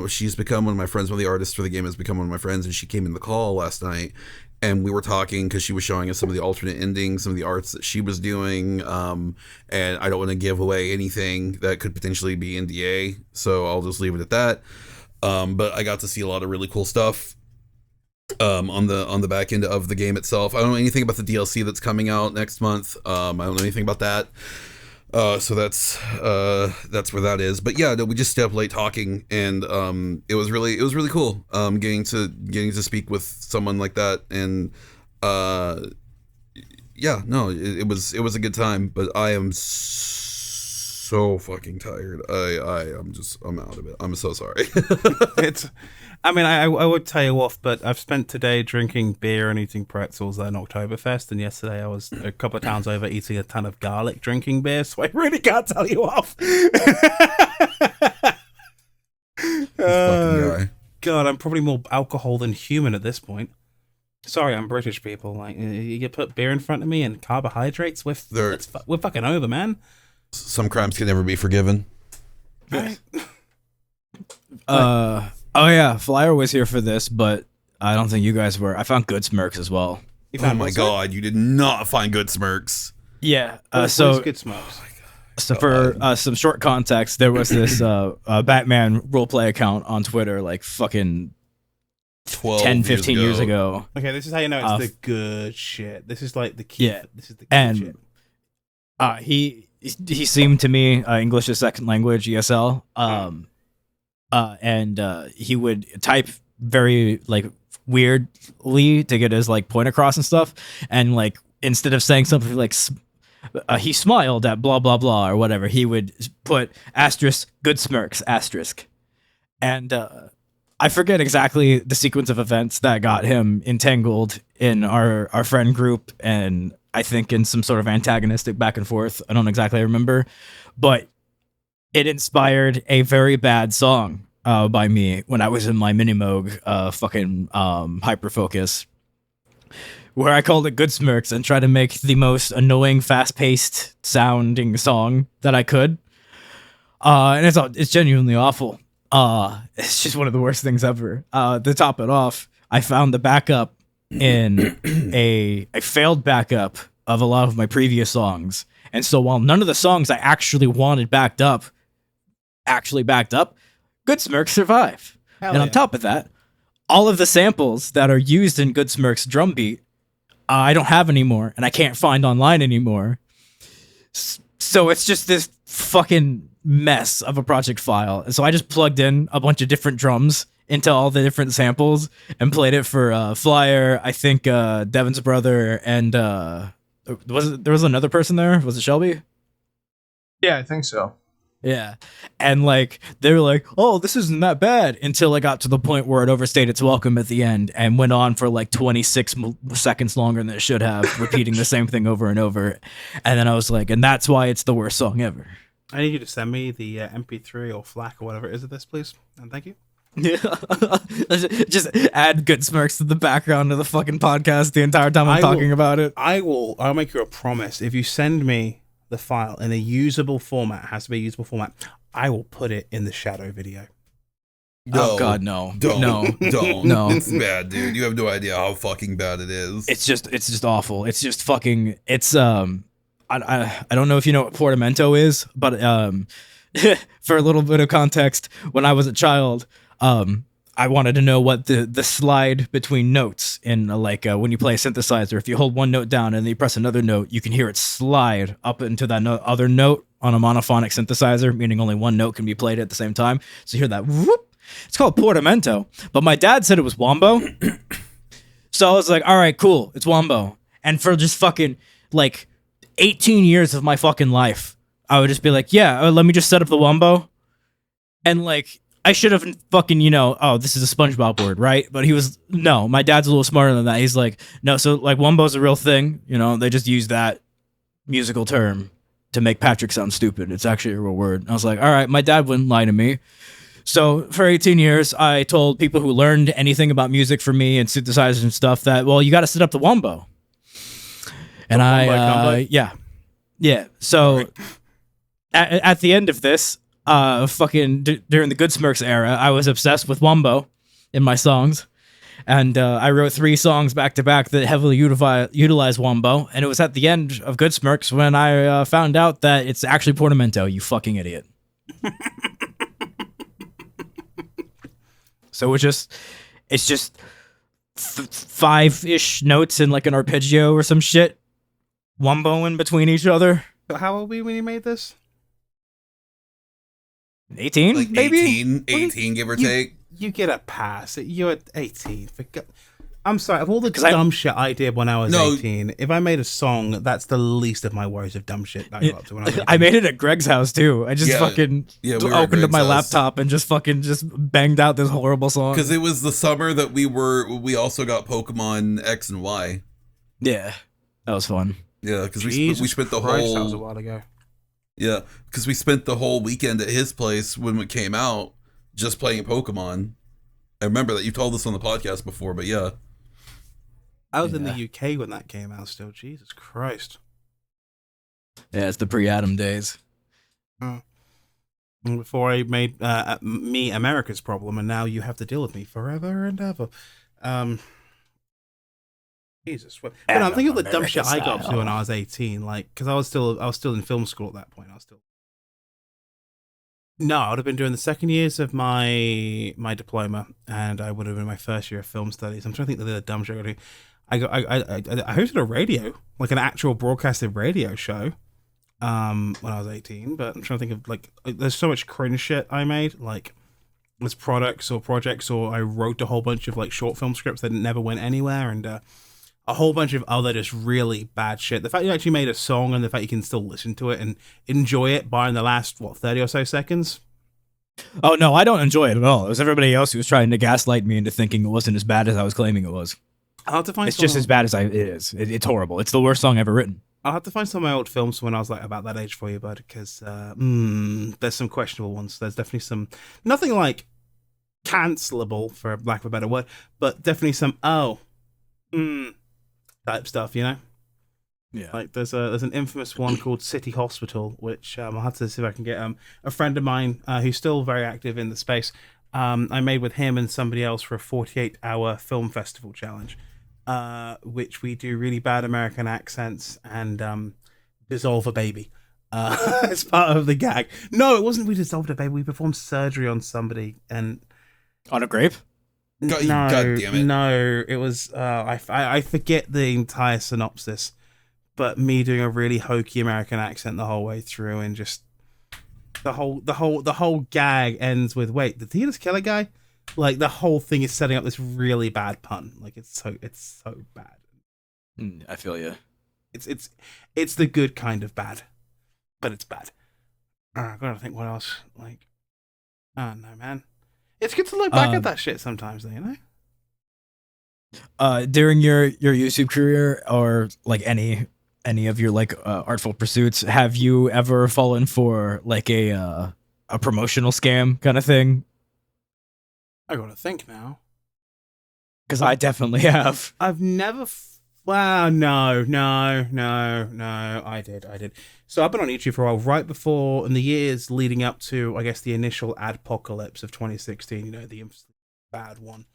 B: she's become one of my friends. One of the artists for the game has become one of my friends, and she came in the call last night, and we were talking because she was showing us some of the alternate endings, some of the arts that she was doing, and I don't want to give away anything that could potentially be NDA, so I'll just leave it at that. But I got to see a lot of really cool stuff on the back end of the game itself. I don't know anything about the DLC that's coming out next month. I don't know anything about that. So that's where that is. But yeah, we just stayed up late talking, and it was really cool. Getting to speak with someone like that, and yeah, no, it was a good time, but I am so fucking tired. I'm out of it. I'm so sorry.
D: I would tell you off, but I've spent today drinking beer and eating pretzels at an Oktoberfest, and yesterday I was a couple of towns over eating a ton of garlic drinking beer, so I really can't tell you off.
B: Fucking guy.
D: God, I'm probably more alcohol than human at this point. Sorry, I'm British, people. Like, you put beer in front of me and carbohydrates, we're fucking over, man.
B: Some crimes can never be forgiven.
D: Right.
A: Oh yeah, Flyer was here for this, but I don't think you guys were. I found Good Smirks as well.
B: Oh my god, you did not find Good Smirks.
A: Yeah.
D: Where's Good Smokes?
A: So for some short context, there was this Batman roleplay account on Twitter, like fucking 10, 15 years ago.
D: Okay, this is how you know it's the good shit. This is like the key.
A: Yeah.
D: This is the good shit.
A: He seemed to me English as second language, ESL. And he would type very like weirdly to get his like point across and stuff. And like instead of saying something like he smiled at blah blah blah or whatever, he would put asterisk Good Smirks asterisk. And I forget exactly the sequence of events that got him entangled in our friend group, and I think in some sort of antagonistic back and forth. I don't exactly remember, but it inspired a very bad song by me when I was in my Minimoog hyper focus, where I called it Good Smirks and tried to make the most annoying, fast-paced sounding song that I could. And it's genuinely awful. It's just one of the worst things ever. To top it off, I found the backup in a failed backup of a lot of my previous songs. And so while none of the songs I actually wanted backed up, Good Smirks survive.
D: Hell
A: and on
D: yeah.
A: top of that, all of the samples that are used in Good Smirks drum beat, I don't have anymore, and I can't find online anymore. So it's just this fucking mess of a project file. So I just plugged in a bunch of different drums into all the different samples and played it for Flyer, I think Devon's brother, and there was another person there? Was it Shelby?
C: Yeah, I think so.
A: Yeah. And like they were like, oh, this isn't that bad, until it got to the point where it overstayed its welcome at the end and went on for like 26 seconds longer than it should have, repeating the same thing over and over. And then I was like, and that's why it's the worst song ever.
D: I need you to send me the MP3 or FLAC or whatever it is of this, please. And thank you.
A: Yeah. Just add Good Smirks to the background of the fucking podcast the entire time I'm talking about it.
D: I'll make you a promise. If you send me the file in a usable format, it has to be a usable format, I will put it in the shadow video.
A: Oh god, no.
B: Don't.
A: No.
B: It's bad, dude. You have no idea how fucking bad it is.
A: It's just awful. It's just fucking, it's I don't know if you know what portamento is, but for a little bit of context, when I was a child, I wanted to know what the slide between notes in when you play a synthesizer, if you hold one note down and then you press another note, you can hear it slide up into that other note on a monophonic synthesizer, meaning only one note can be played at the same time. So you hear that whoop. It's called portamento, but my dad said it was wombo. So I was like, all right, cool, it's wombo. And for just fucking 18 years of my fucking life, I would just be like, yeah, let me just set up the wombo. And I should have fucking, oh, this is a SpongeBob word, right? But no, my dad's a little smarter than that. He's like, no, so wombo's a real thing. They just use that musical term to make Patrick sound stupid. It's actually a real word. And I was like, all right, my dad wouldn't lie to me. So for 18 years, I told people who learned anything about music from me and synthesizers and stuff that, well, you got to set up the wombo. And yeah. So at the end of this, during the Good Smirks era, I was obsessed with wombo in my songs, and I wrote 3 songs back to back that heavily utilize wombo. And it was at the end of Good Smirks when I found out that it's actually portamento. You fucking idiot. So it's just 5-ish notes in an arpeggio or some shit, wombo in between each other.
D: But how old were you when you made this?
A: 18, maybe?
B: 18, give or take.
D: You get a pass. You're 18. I'm sorry, of all the
A: 'Cause
D: dumb shit I did when I was
B: No.
D: 18, if I made a song, that's the least of my worries of dumb shit that I got up to when I was 18.
A: I made it at Greg's house too. I just
B: Yeah.
A: fucking
B: Yeah, we were at
A: opened up my
B: Greg's house.
A: laptop and just banged out this horrible song.
B: Because it was the summer that we also got Pokemon X and Y.
A: Yeah, that was fun.
B: Yeah, because we
D: Jesus
B: spent the
D: Christ, that was a
B: whole
D: while ago.
B: yeah, because we spent the whole weekend at his place when it came out, just playing Pokemon. I remember that you told us on the podcast before, but yeah.
D: I was in the
A: Yeah.
D: UK when that came out still. Jesus Christ.
A: Yeah, it's the pre-Adam days.
D: And before I made me America's problem, and now you have to deal with me forever and ever. Jesus. But no, I'm thinking of the dumb shit I got up to when I was 18, like, because I was still in film school at that point. No, I would have been doing the second years of my diploma, and I would have been in my first year of film studies. I'm trying to think of the dumb shit I got to do. I hosted a radio, like an actual broadcasted radio show, when I was 18. But I'm trying to think of like there's so much cringe shit I made, like as products or projects, or I wrote a whole bunch of like short film scripts that never went anywhere, and a whole bunch of other just really bad shit. The fact you actually made a song and the fact you can still listen to it and enjoy it by in the last 30 or so seconds.
A: Oh no, I don't enjoy it at all. It was everybody else who was trying to gaslight me into thinking it wasn't as bad as I was claiming it was.
D: I'll have to find
A: It's just as bad as it is. It's horrible. It's the worst song ever written.
D: I'll have to find some of my old films when I was like about that age for you, bud, because there's some questionable ones. There's definitely some, nothing like cancelable for lack of a better word, but definitely some type stuff, you know.
A: Yeah.
D: Like there's an infamous one called City Hospital, which I'll have to see if I can get a friend of mine who's still very active in the space. I made with him and somebody else for a 48-hour film festival challenge. Which we do really bad American accents and dissolve a baby as part of the gag. No, it wasn't we dissolved a baby. We performed surgery on somebody and
A: On a grape?
B: God,
D: no,
B: God damn it.
D: no, it was I forget the entire synopsis, but me doing a really hokey American accent the whole way through and just the whole gag ends with wait, did he just kill a guy? Like the whole thing is setting up this really bad pun. Like it's so bad.
A: I feel you.
D: It's the good kind of bad, but it's bad. I gotta think what else. Like, oh no, man, it's good to look back at that shit sometimes, though, you know.
A: During your YouTube career or like any of your like artful pursuits, have you ever fallen for like a promotional scam kind of thing?
D: I gotta think now.
A: Because I definitely have.
D: I've never. Wow, no. I did. So I've been on YouTube for a while, right before in the years leading up to, I guess, the initial adpocalypse of 2016. You know, the bad one,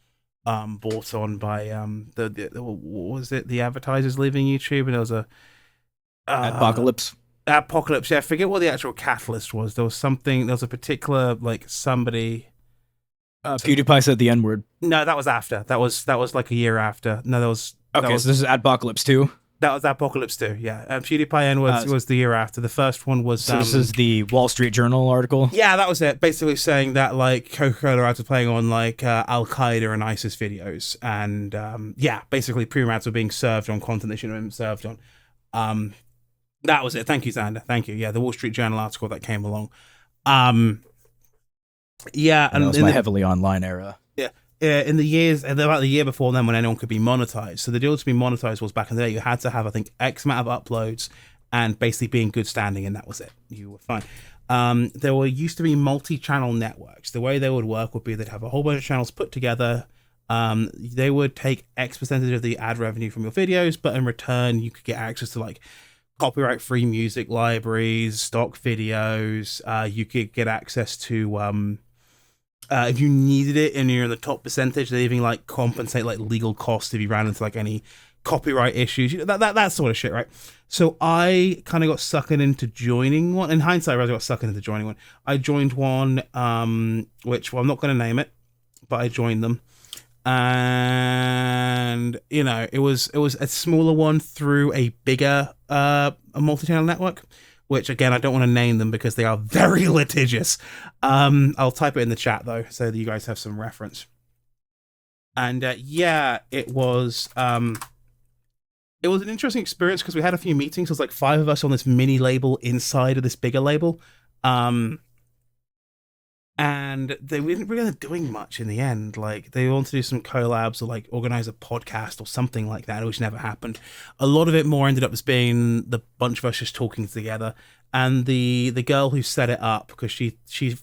D: bought on by the what was it? The advertisers leaving YouTube, and there was a
A: Apocalypse.
D: Apocalypse. Yeah, I forget what the actual catalyst was. There was something. There was a particular like somebody.
A: PewDiePie said the N-word.
D: No, that was after. That was like a year after. No, that was
A: Okay, so this is Apocalypse 2.
D: That was Apocalypse 2, yeah. PewDiePie N was the year after. The first one was...
A: So this is the Wall Street Journal article?
D: Yeah, that was it. Basically saying that, like, Coca-Cola ads were playing on, like, Al-Qaeda and ISIS videos. And, yeah, basically premium ads were being served on content they shouldn't have been served on. That was it. Thank you, Xander. Thank you. Yeah, the Wall Street Journal article that came along. Yeah,
A: and that was my heavily online era.
D: Yeah, in the years, about the year before then, when anyone could be monetized. So the deal to be monetized was back in the day, you had to have, I think, X amount of uploads and basically be in good standing, and that was it. You were fine. There used to be multi-channel networks. The way they would work would be they'd have a whole bunch of channels put together. They would take X percentage of the ad revenue from your videos, but in return, you could get access to like copyright-free music libraries, stock videos. You could get access to if you needed it and you're in the top percentage, they even like compensate like legal costs if you ran into like any copyright issues, that sort of shit, right? So I kind of got suckered into joining one. In hindsight, I really got suckered into joining one. I joined one, which, well, I'm not going to name it, but I joined them. And, you know, it was a smaller one through a bigger a multi-channel network, which, again, I don't want to name them because they are very litigious. I'll type it in the chat, though, so that you guys have some reference. And yeah, it was an interesting experience because we had a few meetings. There was like 5 of us on this mini label inside of this bigger label. And they weren't really doing much in the end. Like, they wanted to do some collabs or like organize a podcast or something like that, which never happened. A lot of it more ended up as being the bunch of us just talking together. And the girl who set it up, because she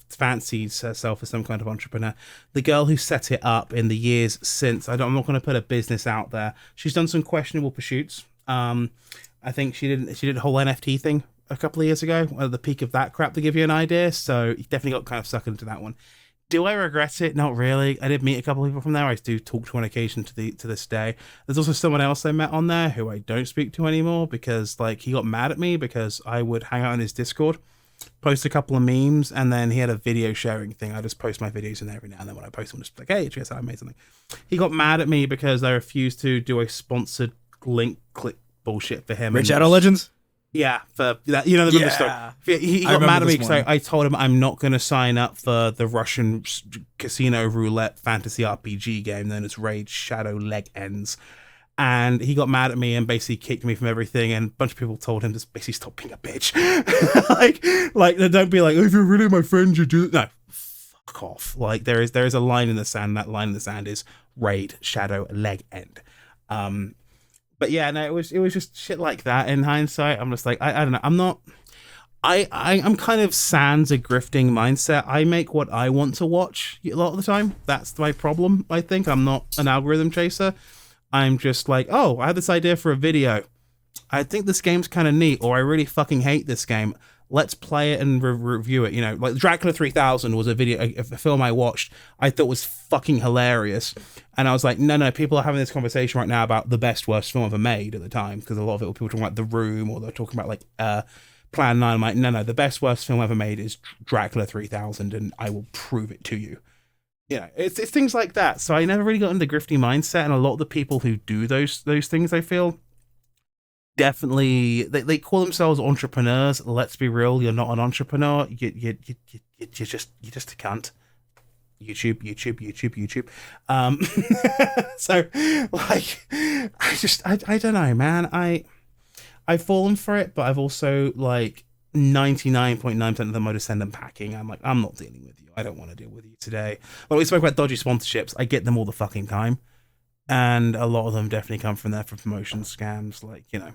D: fancies herself as some kind of entrepreneur, the girl who set it up in the years since, I'm not going to put a business out there. She's done some questionable pursuits. I think she did a whole NFT thing a couple of years ago, at the peak of that crap, to give you an idea. So you definitely got kind of sucked into that one. Do I regret it? Not really. I did meet a couple of people from there. I do talk to on occasion to this day. There's also someone else I met on there who I don't speak to anymore because like he got mad at me because I would hang out in his Discord, post a couple of memes, and then he had a video sharing thing. I just post my videos in there every now and then. When I post them, just like, hey, cheers, I made something. He got mad at me because I refused to do a sponsored link click bullshit for him.
A: Rich Shadow Legends?
D: Yeah, for that, the story. He got mad at me because I told him I'm not going to sign up for the Russian casino roulette fantasy RPG game known as Raid Shadow Legends. And he got mad at me and basically kicked me from everything. And a bunch of people told him to basically stop being a bitch. like don't be like, oh, if you're really my friend, you do. No, fuck off. Like there is a line in the sand. That line in the sand is Raid Shadow Legend. But yeah, no, it was just shit like that. In hindsight, I'm just like, I don't know. I'm kind of sans a grifting mindset. I make what I want to watch a lot of the time. That's my problem, I think. I'm not an algorithm chaser. I'm just like, oh, I have this idea for a video. I think this game's kind of neat, or I really fucking hate this game. Let's play it and review it. You know, like Dracula 3000 was a film I watched. I thought was fucking hilarious. And I was like, no, people are having this conversation right now about the best, worst film ever made at the time. Because a lot of it were people talking about The Room, or they're talking about like Plan 9. I'm like, no, the best, worst film ever made is Dracula 3000, and I will prove it to you. You know, it's things like that. So I never really got into the grifty mindset. And a lot of the people who do those things, I feel, definitely they call themselves entrepreneurs. Let's be real, you're not an entrepreneur. You're just a cunt. YouTube. So like, I don't know, man. I've fallen for it, but I've also like 99.9% of them I just send them packing. I'm like, I'm not dealing with you. I don't want to deal with you today. Well, we spoke about dodgy sponsorships. I get them all the fucking time. And a lot of them definitely come from there for promotion scams. Like, you know,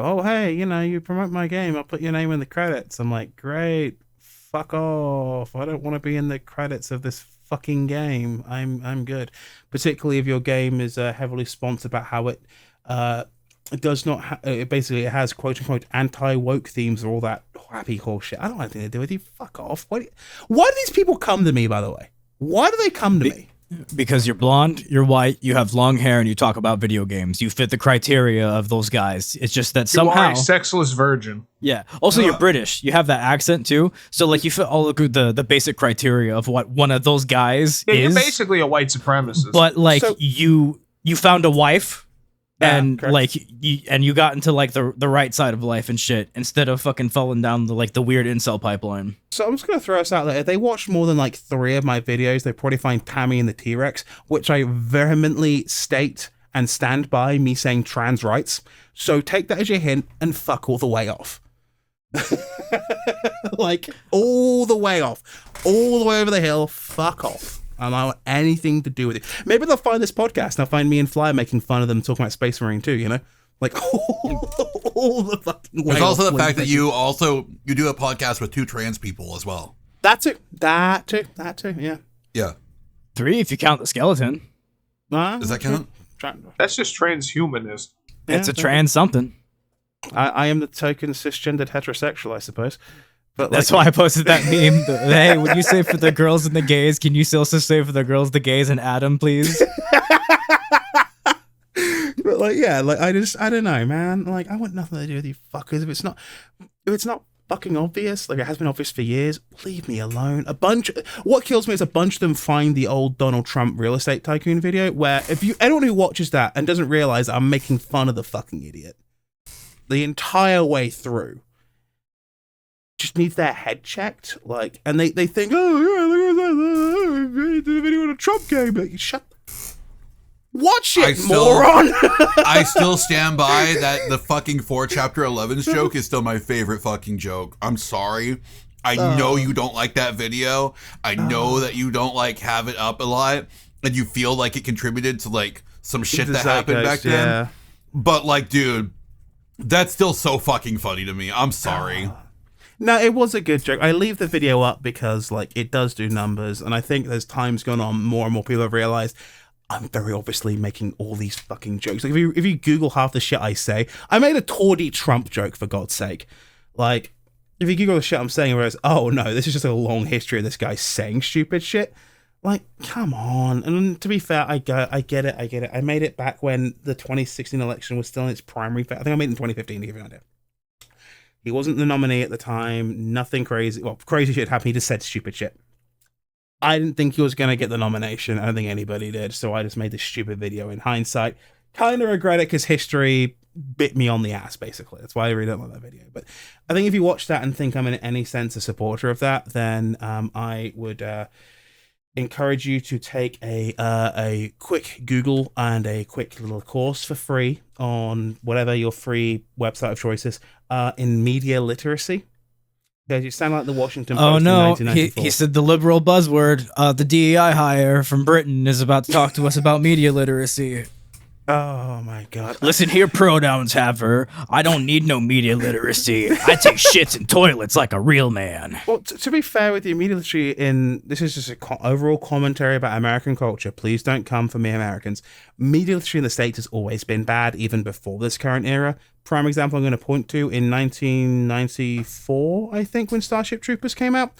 D: oh, hey, you promote my game, I'll put your name in the credits. I'm like, great, fuck off. I don't want to be in the credits of this fucking game. I'm good. Particularly if your game is heavily sponsored about how it does not, it has quote unquote anti-woke themes or all that happy horseshit. I don't want anything to do with you. Fuck off. Why do these people come to me, by the way? Why do they come to me?
A: Because you're blonde, you're white, you have long hair, and you talk about video games. You fit the criteria of those guys. It's just that somehow
C: you are a sexless virgin.
A: Yeah. Also, you're British. You have that accent too. So like you fit all the basic criteria of what one of those guys is.
C: You're basically a white supremacist.
A: But like you found a wife. And like you got into like the right side of life and shit instead of fucking falling down the weird incel pipeline.
D: So I'm just gonna throw us out there. If they watch more than like 3 of my videos, they probably find Tammy and the T-Rex, which I vehemently state and stand by me saying trans rights. So take that as your hint and fuck all the way off. Like all the way off, all the way over the hill. Fuck off. I don't want anything to do with it. Maybe they'll find this podcast and they'll find me and Fly making fun of them talking about Space Marine too, Like all the fucking way.
B: There's also the fact that you do a podcast with 2 trans people as well.
D: That too, yeah.
B: Yeah.
A: 3 if you count the skeleton.
B: Does that count?
C: That's just transhumanist.
A: It's a trans something.
D: I am the token cisgendered heterosexual, I suppose. But
A: that's why I posted that meme. Hey, when you say for the girls and the gays, can you also say for the girls, the gays, and Adam, please?
D: But like, yeah, like I don't know, man. Like I want nothing to do with you fuckers. If it's not fucking obvious, like it has been obvious for years, leave me alone. What kills me is a bunch of them find the old Donald Trump real estate tycoon video, where anyone who watches that and doesn't realize I'm making fun of the fucking idiot the entire way through, just needs their head checked, like, and they think, oh yeah, look at that, did a video on a Trump game. Like, shut the Watch it,
B: still,
D: moron!
B: I still stand by that the fucking 4 Chapter 11's joke is still my favorite fucking joke. I'm sorry. I know you don't like that video. I know that you don't like have it up a lot, and you feel like it contributed to like some shit that happened back then.
D: Yeah.
B: But like, dude, that's still so fucking funny to me. I'm sorry.
D: No, it was a good joke. I leave the video up because like it does do numbers, and I think as time's gone on, more and more people have realized I'm very obviously making all these fucking jokes. Like if you Google half the shit I say, I made a Tory Trump joke for God's sake. Like if you Google the shit I'm saying, whereas oh no, this is just a long history of this guy saying stupid shit. Like come on. And to be fair, I get it. I made it back when the 2016 election was still in its primary phase. I think I made it in 2015 to give you an idea. He wasn't the nominee at the time. Nothing crazy. Well, crazy shit happened. He just said stupid shit. I didn't think he was going to get the nomination. I don't think anybody did. So I just made this stupid video in hindsight. Kind of regret it because history bit me on the ass, basically. That's why I really don't like that video. But I think if you watch that and think I'm in any sense a supporter of that, then I would encourage you to take a quick Google and a quick little course for free on whatever your free website of choice is in media literacy. Because you sound like the Washington Post
A: Oh
D: in
A: no,
D: 1994.
A: he said the liberal buzzword. The DEI hire from Britain is about to talk to us about media literacy.
D: Oh my god.
A: Listen here, pronouns haver. I don't need no media literacy. I take shits in toilets like a real man.
D: Well, to be fair with you, media literacy this is just an overall commentary about American culture. Please don't come for me, Americans. Media literacy in the States has always been bad, even before this current era. Prime example I'm going to point to in 1994, I think, when Starship Troopers came out.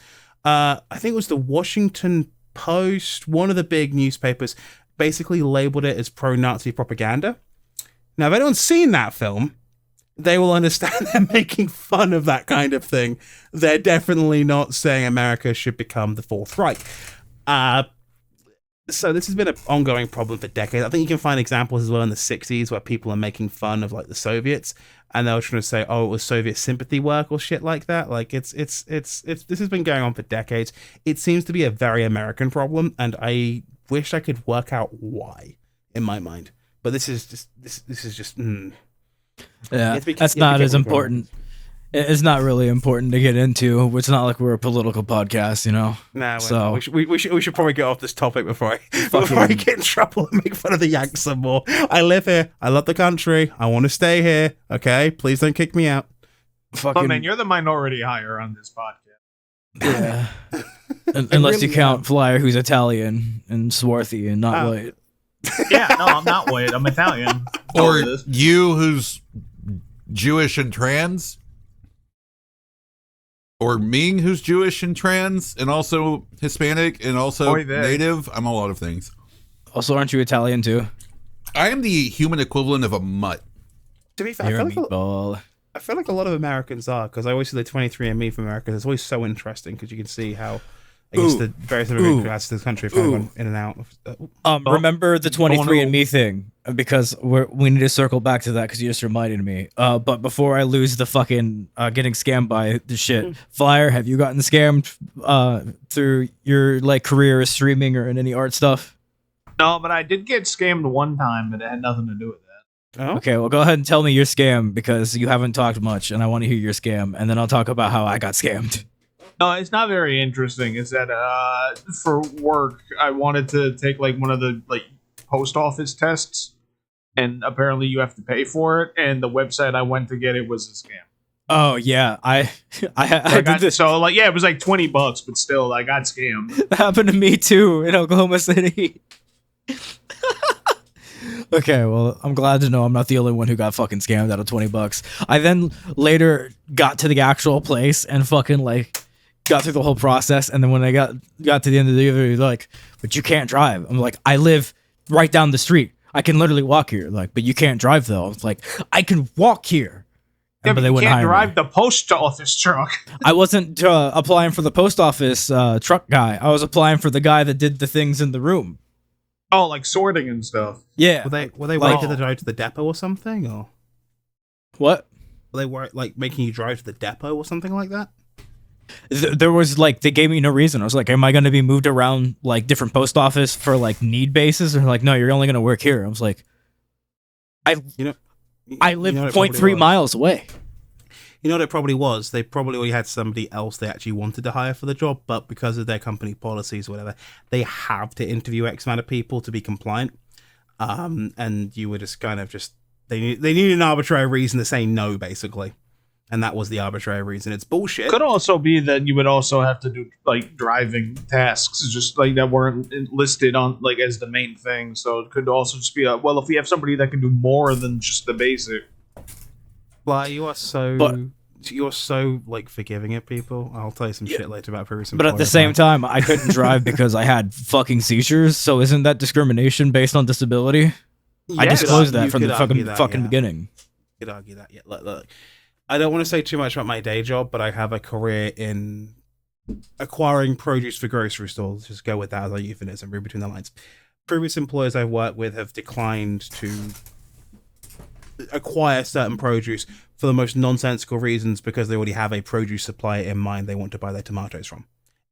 D: I think it was the Washington Post, one of the big newspapers, basically labeled it as pro-Nazi propaganda. Now, if anyone's seen that film, they will understand they're making fun of that kind of thing. They're definitely not saying America should become the Fourth Reich. So this has been an ongoing problem for decades. I think you can find examples as well in the 60s where people are making fun of like the Soviets, and they're trying to say, "Oh, it was Soviet sympathy work" or shit like that. Like it's this has been going on for decades. It seems to be a very American problem, and I wish I could work out why in my mind. But this is just.
A: Yeah, that's not as important. It's not really important to get into. It's not like we're a political podcast, you know.
D: Nah,
A: so
D: we should probably get off this topic before I get in trouble and make fun of the Yanks some more. I live here. I love the country. I want to stay here. Okay, please don't kick me out.
C: Oh man, you're the minority hire on this podcast.
A: Yeah. Unless you count Flyer, who's Italian and swarthy and not white.
C: Yeah, no, I'm not white. I'm Italian.
B: Or you, who's Jewish and trans. Or me, who's Jewish and trans, and also Hispanic, and also Native. I'm a lot of things.
A: Also, aren't you Italian too?
B: I am the human equivalent of a mutt.
D: To be fair,
A: You're a meatball.
D: I feel like a lot of Americans are, because I always see the 23andMe for America. It's always so interesting because you can see how, I guess, the various immigrants to this country have kind of gone in and out.
A: Remember the 23andMe thing? Because we need to circle back to that because you just reminded me. But before I lose the fucking getting scammed by the shit, Flyer, have you gotten scammed through your like career as streaming or in any art stuff?
C: No, but I did get scammed one time, but it had nothing to do with that.
D: Oh?
A: Okay, well, go ahead and tell me your scam because you haven't talked much, and I want to hear your scam, and then I'll talk about how I got scammed.
C: No, it's not very interesting. It's that for work, I wanted to take like one of the like post office tests, and apparently you have to pay for it. And the website I went to get it was a scam.
A: Oh yeah, I
C: did this. So like it was like $20, but still I got scammed.
A: That happened to me too in Oklahoma City. Okay, well, I'm glad to know I'm not the only one who got fucking scammed out of $20. I then later got to the actual place and fucking like got through the whole process, and then when I got to the end of the interview, they're like, "But you can't drive." I'm like, "I live right down the street. I can literally walk here." Like, "But you can't drive though." I was like, "I can walk here."
C: Yeah, but
A: they
C: you
A: wouldn't
C: can't
A: hire
C: drive
A: me.
C: the post office truck.
A: I wasn't applying for the post office truck guy. I was applying for the guy that did the things in the room.
C: Oh, like sorting and stuff.
A: Yeah.
D: Were they
A: Like-
D: waiting to drive to the depot or something, or
A: What?
D: were they like making you drive to the depot or something like that?
A: There was like, they gave me no reason. I was like, am I going to be moved around like different post office for like need basis? And like, no, you're only going to work here. I was like, I live
D: what it
A: 0.3
D: probably was?
A: miles away.
D: You know what it probably was? They probably already had somebody else they actually wanted to hire for the job, but because of their company policies or whatever, they have to interview X amount of people to be compliant. And you were just kind of just they needed an arbitrary reason to say no, basically, and that was the arbitrary reason. It's bullshit.
C: Could also be that you would also have to do like driving tasks, just like that weren't listed on like as the main thing. So it could also just be well, if we have somebody that can do more than just the basic.
D: Like you're so like forgiving of people. I'll tell you some shit later about previous.
A: But at the same time, I couldn't drive because I had fucking seizures. So isn't that discrimination based on disability? I disclosed that from the fucking beginning.
D: You could argue that. Yeah, look, I don't want to say too much about my day job, but I have a career in acquiring produce for grocery stores. Just go with that as a euphemism, read between the lines. Previous employers I've worked with have declined to acquire certain produce for the most nonsensical reasons because they already have a produce supplier in mind they want to buy their tomatoes from,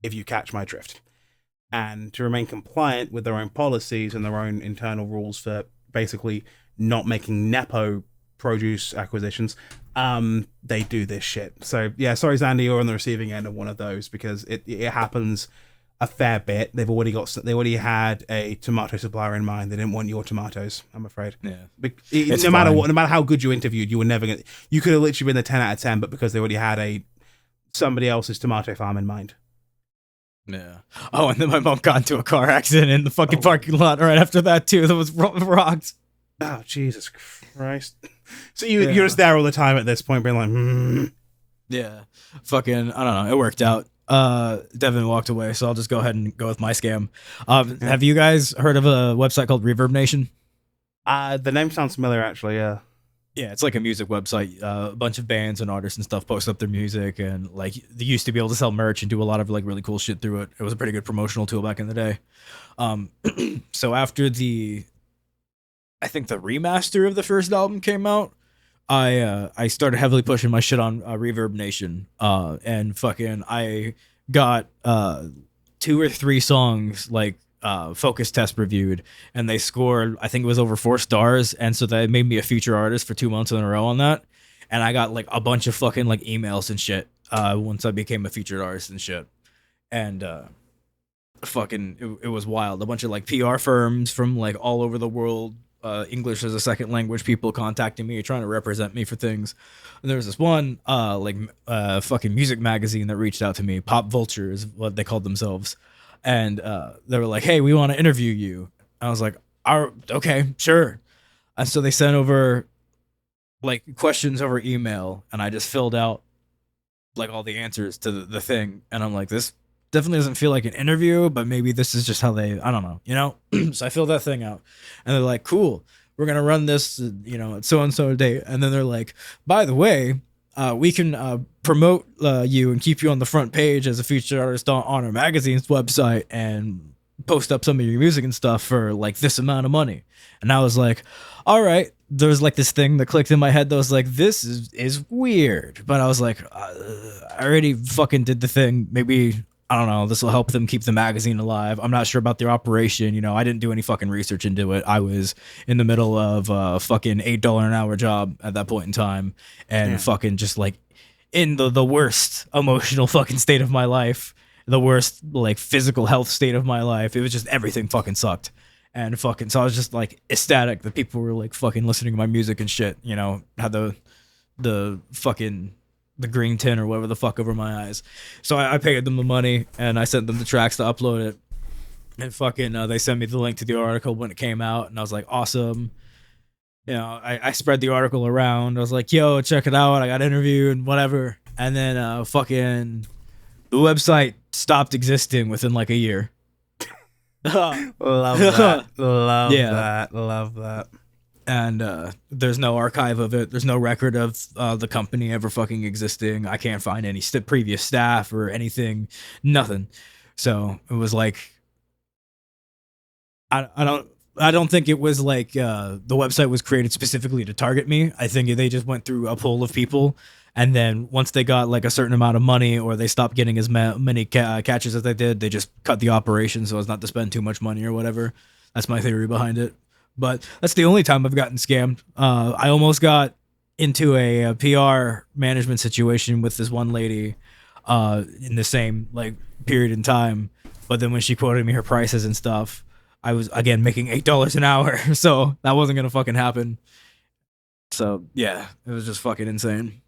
D: if you catch my drift. And to remain compliant with their own policies and their own internal rules for basically not making Nepo produce acquisitions, they do this shit. So yeah, sorry Zandy, you're on the receiving end of one of those because it happens a fair bit. They already had a tomato supplier in mind. They didn't want your tomatoes, I'm afraid.
A: Yeah.
D: No matter what, no matter how good you interviewed, you were never gonna. You could have literally been the 10 out of 10, but because they already had somebody else's tomato farm in mind.
A: Yeah. Oh, and then my mom got into a car accident in the fucking parking lot right after that too. That was rocked.
D: Oh Jesus Christ! So you're just there all the time at this point, being like,
A: Yeah. Fucking, I don't know. It worked out. Devon walked away, so I'll just go ahead and go with my scam. Have you guys heard of a website called Reverb Nation?
D: The name sounds familiar, actually. Yeah.
A: Yeah, it's like a music website. A bunch of bands and artists and stuff post up their music, and like they used to be able to sell merch and do a lot of like really cool shit through it. It was a pretty good promotional tool back in the day. So after I think the remaster of the first album came out, I started heavily pushing my shit on Reverb Nation, and fucking I got 2 or 3 songs like focus test reviewed, and they scored, I think it was over 4 stars, and so they made me a feature artist for 2 months in a row on that, and I got like a bunch of fucking like emails and shit once I became a featured artist and shit, and fucking it was wild. A bunch of like PR firms from like all over the world, English as a second language people contacting me trying to represent me for things. And there was this one fucking music magazine that reached out to me. Pop Vulture is what they called themselves, and they were like, hey, we want to interview you. I was like, okay, sure. And so they sent over like questions over email, and I just filled out like all the answers to the thing, and I'm like, this definitely doesn't feel like an interview, but maybe this is just how they, I don't know, you know? So I filled that thing out, and they're like, cool, we're going to run this, you know, at so-and-so date. And then they're like, by the way, we can promote you and keep you on the front page as a featured artist on our magazine's website and post up some of your music and stuff for like this amount of money. And I was like, all right. There's like this thing that clicked in my head that was like, this is weird. But I was like, I already fucking did the thing. Maybe, I don't know, this will help them keep the magazine alive. I'm not sure about their operation. You know, I didn't do any fucking research into it. I was in the middle of a fucking $8 an hour job at that point in time, and fucking just like in the worst emotional fucking state of my life, the worst like physical health state of my life. It was just, everything fucking sucked. And fucking, so I was just like ecstatic that people were like fucking listening to my music and shit, you know, had the fucking the green tin or whatever the fuck over my eyes. So I paid them the money, and I sent them the tracks to upload it, and fucking they sent me the link to the article when it came out, and I was like, awesome. You know, I spread the article around. I was like, yo, check it out, I got interviewed and whatever. And then fucking the website stopped existing within like a year.
D: Love that. Love that.
A: And there's no archive of it. There's no record of the company ever fucking existing. I can't find any previous staff or anything. Nothing. So it was like, I don't I don't think it was like the website was created specifically to target me. I think they just went through a pool of people, and then once they got like a certain amount of money, or they stopped getting as many catches as they did, they just cut the operation so as not to spend too much money or whatever. That's my theory behind it. But that's the only time I've gotten scammed. I almost got into a PR management situation with this one lady in the same like period in time. But then when she quoted me her prices and stuff, I was again making $8 an hour, so that wasn't gonna fucking happen. So yeah, it was just fucking insane.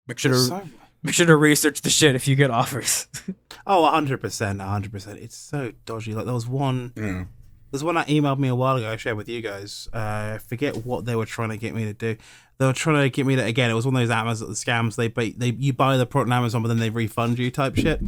A: Make sure to
D: So-
A: make sure to research the shit if you get offers.
D: Oh, 100%, 100%. It's so dodgy. Like there was one
B: Yeah.
D: that emailed me a while ago. I shared with you guys. I forget what they were trying to get me to do. They were trying to get me to, again, it was one of those Amazon scams. You buy the product on Amazon, but then they refund you type shit.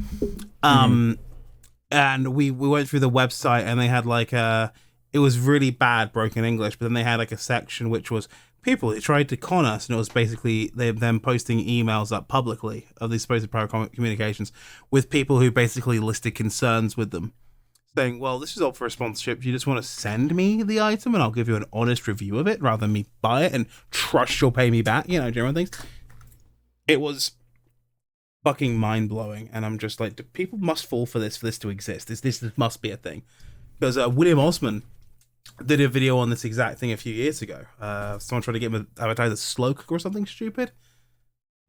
D: And we went through the website, and they had like it was really bad broken English, but then they had like a section which was people who tried to con us, and it was basically them posting emails up publicly of these supposed private communications with people who basically listed concerns with them, saying, well, this is all for a sponsorship. You just want to send me the item and I'll give you an honest review of it rather than me buy it and trust you'll pay me back, general things. It was fucking mind-blowing, and I'm just like, people must fall for this to exist. This must be a thing. Because William Osman did a video on this exact thing a few years ago. Someone tried to get him to advertise a slow cooker or something stupid.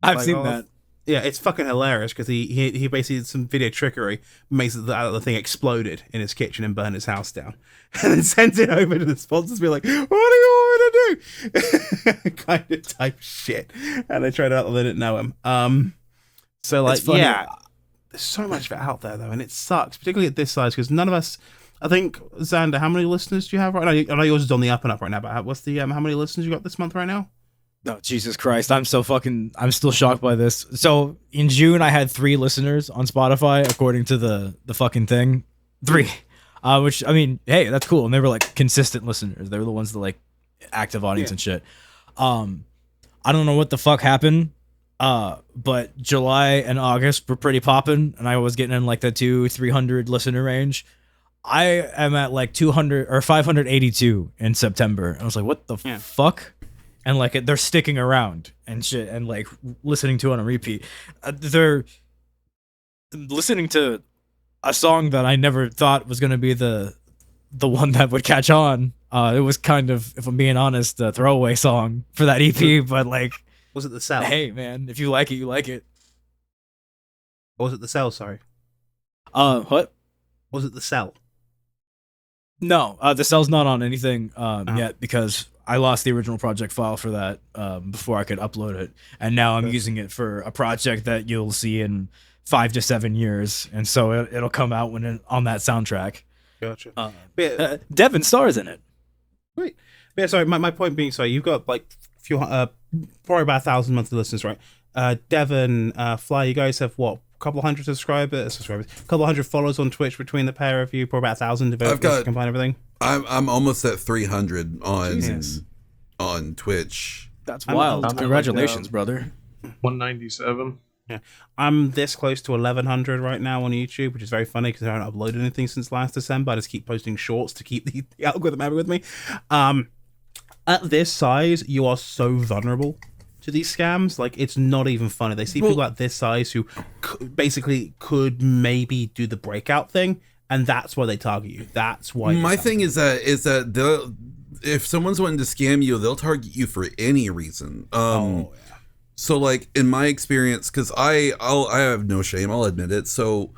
A: I've seen that.
D: Yeah, it's fucking hilarious because he basically did some video trickery, makes the thing exploded in his kitchen and burned his house down, and then sends it over to the sponsors, be like, "What do you want me to do?" Kind of type shit, and they tried to let it know him. So like, yeah, there's so much of it out there though, and it sucks, particularly at this size, because none of us. I think Xander, how many listeners do you have right now? I know yours is on the up and up right now, but what's the how many listeners you got this month right now?
A: Oh, Jesus Christ. I'm still shocked by this. So in June, I had 3 listeners on Spotify, according to the fucking thing. 3. Which, I mean, hey, that's cool. And they were like consistent listeners. They were the ones that like active audience and shit. I don't know what the fuck happened. But July and August were pretty popping, and I was getting in like the 200-300 listener range. I am at like 200 or 582 in September. I was like, what the fuck? And like they're sticking around and shit, and like listening to it on a repeat. They're listening to a song that I never thought was gonna be the one that would catch on. It was kind of, if I'm being honest, a throwaway song for that EP. But like,
D: Was it the cell?
A: hey man, if you like it, you like it.
D: Or was it the cell? Sorry.
A: What?
D: Was it the cell?
A: No, the cell's not on anything yet, because I lost the original project file for that before I could upload it, and now I'm using it for a project that you'll see in 5 to 7 years, and so it'll come out on that soundtrack.
D: Gotcha.
A: Devon stars in it.
D: Great. Yeah, sorry, my point being, sorry, you've got like few probably about 1,000 monthly listeners, right? Devon, Fly, you guys have what? A couple hundred subscribers, a couple hundred followers on Twitch between the pair of you, probably about 1,000 developers to combine everything.
B: I'm almost at 300
A: Jesus.
B: on Twitch.
A: That's wild.
C: I'm
A: Congratulations, brother.
C: 197.
D: Yeah, I'm this close to 1,100 right now on YouTube, which is very funny because I haven't uploaded anything since last December. I just keep posting shorts to keep the algorithm happy with me. At this size, you are so vulnerable to these scams. Like, it's not even funny. They see people at this size who basically could maybe do the breakout thing, and that's why they target you. That's why.
B: My thing is that if someone's wanting to scam you, they'll target you for any reason. So like in my experience, because I have no shame, I'll admit it. So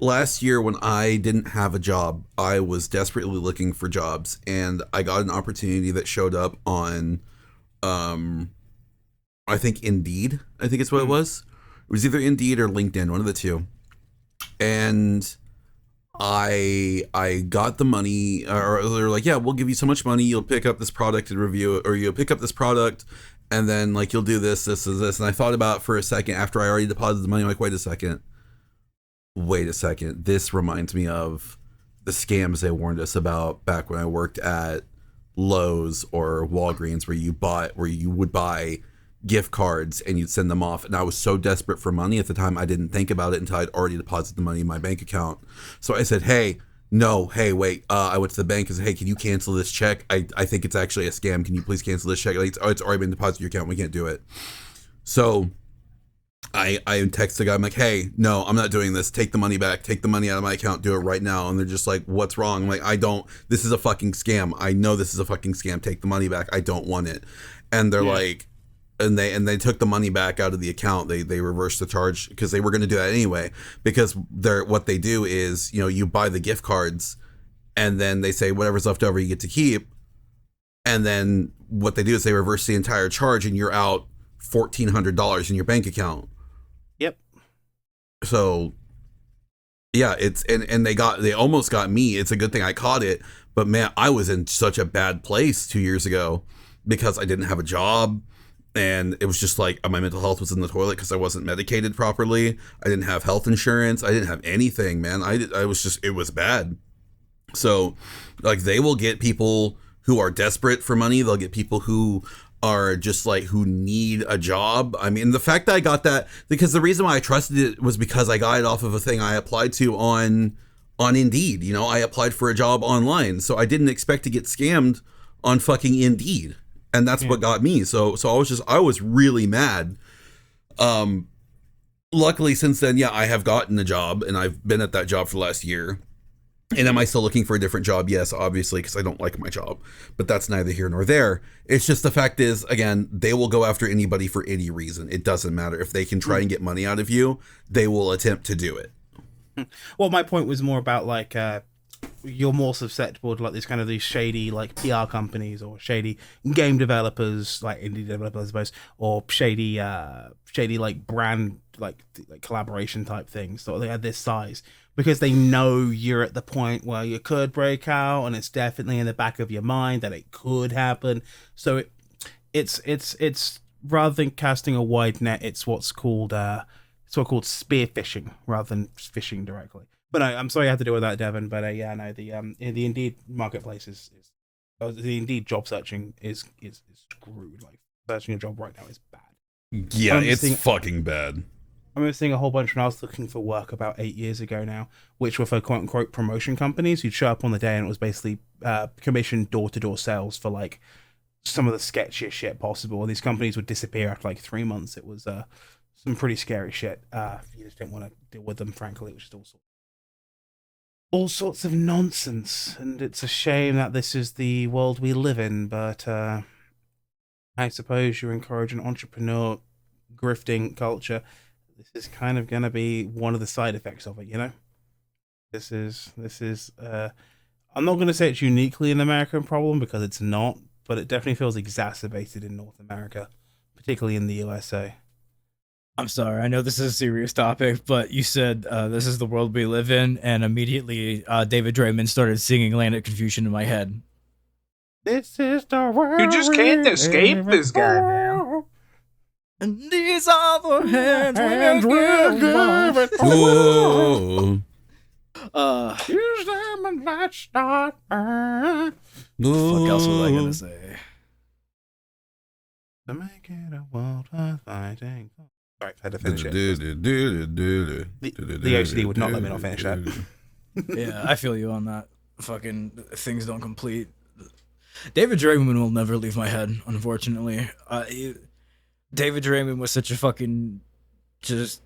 B: last year when I didn't have a job, I was desperately looking for jobs, and I got an opportunity that showed up on I think Indeed. I think it's what it was. It was either Indeed or LinkedIn, one of the two. And I got the money, or they're like, yeah, we'll give you so much money, you'll pick up this product and review it, or you'll pick up this product and then like you'll do this. And I thought about it for a second after I already deposited the money. I'm like, wait a second. This reminds me of the scams they warned us about back when I worked at Lowe's or Walgreens, where you would buy gift cards and you'd send them off. And I was so desperate for money at the time, I didn't think about it until I'd already deposited the money in my bank account. So I said, hey, no, hey, wait. I went to the bank and said, hey, can you cancel this check? I think it's actually a scam. Can you please cancel this check? Like, it's already been deposited in your account. We can't do it. So I text the guy. I'm like, hey, no, I'm not doing this. Take the money back. Take the money out of my account. Do it right now. And they're just like, what's wrong? I'm like, this is a fucking scam. I know this is a fucking scam. Take the money back. I don't want it. And they're like, and they took the money back out of the account. They reversed the charge because they were going to do that anyway. Because what they do is, you buy the gift cards and then they say whatever's left over you get to keep. And then what they do is they reverse the entire charge and you're out $1,400 in your bank account.
D: Yep.
B: So yeah, and they almost got me. It's a good thing I caught it, but man, I was in such a bad place 2 years ago because I didn't have a job, and it was just like my mental health was in the toilet because I wasn't medicated properly. I didn't have health insurance. I didn't have anything, man. It was bad. So like they will get people who are desperate for money. They'll get people who are just like who need a job. I mean, the fact that I got that, because the reason why I trusted it was because I got it off of a thing I applied to on Indeed. I applied for a job online, so I didn't expect to get scammed on fucking Indeed, and that's what got me. So I was really mad. Luckily since then, I have gotten a job and I've been at that job for the last year. And am I still looking for a different job? Yes, obviously, because I don't like my job. But that's neither here nor there. It's just the fact is, again, they will go after anybody for any reason. It doesn't matter. If they can try and get money out of you, they will attempt to do it.
D: Well, my point was more about like you're more susceptible to like these shady like PR companies or shady game developers, like indie developers, I suppose, or shady like brand like collaboration type things. So they had this size. Because they know you're at the point where you could break out, and it's definitely in the back of your mind that it could happen. So it's rather than casting a wide net, it's what's called spear fishing rather than fishing directly. But no, I'm sorry I had to deal with that, Devon. But the Indeed marketplace is the Indeed job searching is screwed. Like searching a job right now is bad.
B: Yeah, it's fucking bad.
D: I remember seeing a whole bunch when I was looking for work about 8 years ago now, which were for quote-unquote promotion companies who'd show up on the day and it was basically commissioned door-to-door sales for like some of the sketchiest shit possible. And these companies would disappear after like 3 months. It was some pretty scary shit. You just didn't want to deal with them, frankly. It was just all sorts of nonsense. And it's a shame that this is the world we live in, but I suppose you encourage an entrepreneur grifting culture. This is kind of going to be one of the side effects of it, This is I'm not going to say it's uniquely an American problem because it's not, but it definitely feels exacerbated in North America, particularly in the USA.
A: I'm sorry, I know this is a serious topic, but you said this is the world we live in, and immediately David Draymond started singing Land of Confusion in my head.
D: This is the world.
C: You just can't escape this guy, man.
A: And these are the hands we're giving.
B: Whoa.
D: Use them and let's start.
A: What else was I gonna say?
D: To make it a world worth fighting. Sorry, I had to finish it. The OCD would not let me not finish that.
A: Yeah, I feel you on that. Fucking things don't complete. David Draymond will never leave my head, unfortunately. David Draymond was such a fucking just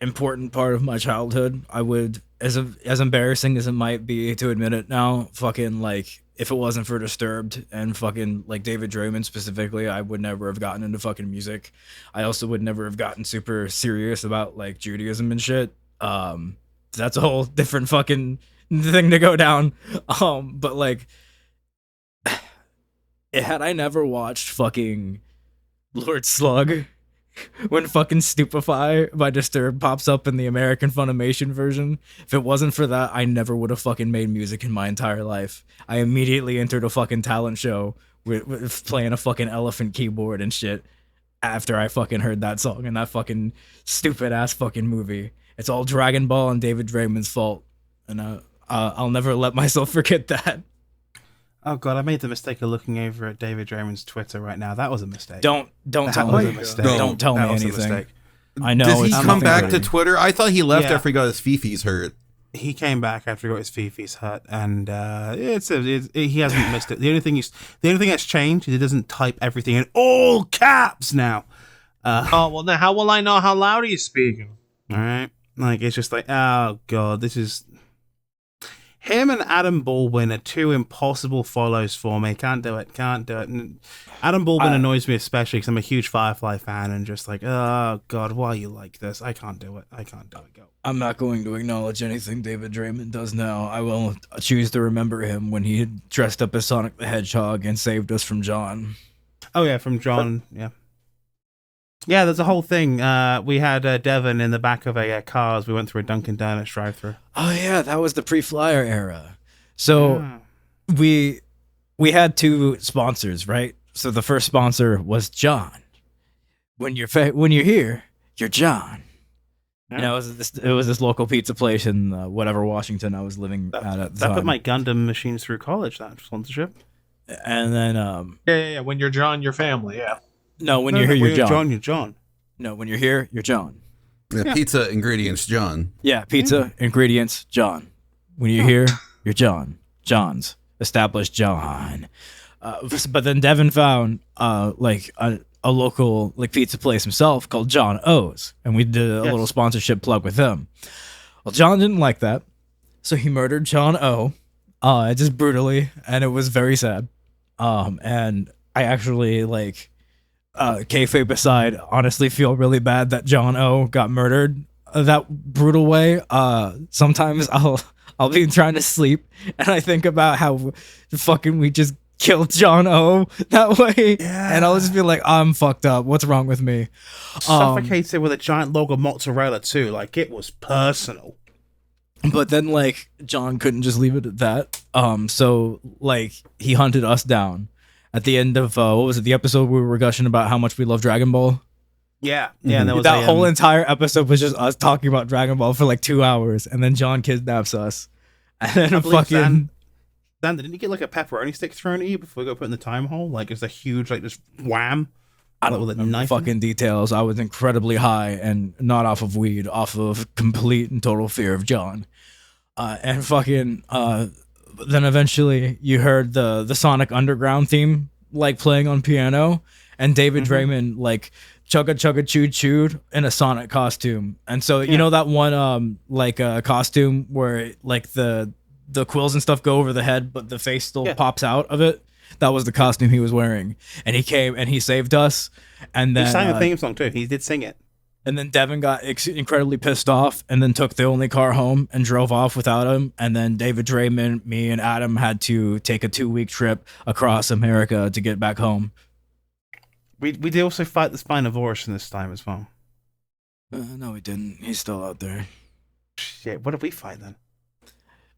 A: important part of my childhood. I would, as embarrassing as it might be to admit it now, fucking like if it wasn't for Disturbed and fucking like David Draymond specifically, I would never have gotten into fucking music. I also would never have gotten super serious about like Judaism and shit. That's a whole different fucking thing to go down. But like, had I never watched fucking Lord Slug when fucking Stupefy by Disturbed pops up in the American Funimation version, if it wasn't for that, I never would have fucking made music in my entire life. I immediately entered a fucking talent show with playing a fucking elephant keyboard and shit after I fucking heard that song in that fucking stupid ass fucking movie. It's all Dragon Ball and David Draymond's fault, and I'll never let myself forget that.
D: Oh god, I made the mistake of looking over at David Draymond's Twitter right now. That was a mistake.
A: Don't
D: That
A: tell
D: was
A: me.
D: a mistake.
A: Don't tell me
D: That was a
A: anything.
D: mistake.
A: I know.
B: Does he
A: it's
B: come
A: nothing
B: back to
A: pretty.
B: Twitter? I thought he left
D: Yeah.
B: after he got his fifis hurt.
D: He came back after he got his Fifi's hurt, and he hasn't missed it. The only thing that's changed is he doesn't type everything in all caps now.
C: Oh well, then how will I know how loud he's speaking?
D: All right, like it's just like, oh god, this is him and Adam Baldwin are two impossible follows for me. Can't do it. And Adam Baldwin annoys me especially because I'm a huge Firefly fan, and just like, oh god, why are you like this? I can't do it. Go.
A: I'm not going to acknowledge anything David Draymond does now. I will choose to remember him when he dressed up as Sonic the Hedgehog and saved us from John.
D: Oh yeah, from John. Yeah, there's a whole thing. We had Devon in the back of a car as we went through a Dunkin' Donuts drive-through.
A: Oh yeah, that was the pre-flyer era. So we had two sponsors, right? So the first sponsor was John. When you're here, you're John.
D: Yeah.
A: You know, it was this local pizza place in whatever Washington I was living at the
D: That
A: time.
D: put my Gundam machines through college. That sponsorship.
A: And then
C: Yeah. When you're John, your family. Yeah.
A: no, when you're here, you're John.
D: You're John.
A: No, when you're here, you're John.
B: Yeah. Pizza ingredients, John.
A: Yeah, pizza, ingredients, John. When you're here, you're John. John's. Established John. But then Devin found like a local like pizza place himself called John O's. And we did a little sponsorship plug with him. Well, John didn't like that. So he murdered John O. Just brutally. And it was very sad. And I actually like kayfabe aside, honestly feel really bad that John O got murdered that brutal way. Sometimes I'll be trying to sleep and I think about how fucking we just killed John O that way, and I'll just be like, I'm fucked up. What's wrong with me?
D: Suffocated with a giant log of mozzarella too. Like it was personal.
A: But then like John couldn't just leave it at that. So like he hunted us down. At the end of what was it? The episode where we were gushing about how much we love Dragon Ball.
D: Yeah. And there was
A: That whole entire episode was just us talking about Dragon Ball for like 2 hours, and then John kidnaps us, and then
D: I believe
A: fucking.
D: Dan, didn't you get like a pepperoni stick thrown at you before you got put in the time hole? Like it's a huge like just wham.
A: I don't
D: with a
A: remember
D: knife in it?
A: fucking details. I was incredibly high and not off of weed, off of complete and total fear of John. And fucking. Then eventually you heard the Sonic Underground theme like playing on piano, and David Draymond like chugga chugga choo chooed in a Sonic costume. And so you know that one costume where like the quills and stuff go over the head, but the face still pops out of it. That was the costume he was wearing, and he came and he saved us. And then
D: He sang a theme song too. He did sing it.
A: And then Devin got incredibly pissed off and then took the only car home and drove off without him. And then David Draymond, me, and Adam had to take a 2-week trip across America to get back home.
D: We did also fight the Spinosaurus in this time as well.
A: No, we didn't. He's still out there.
D: Shit, what did we fight then?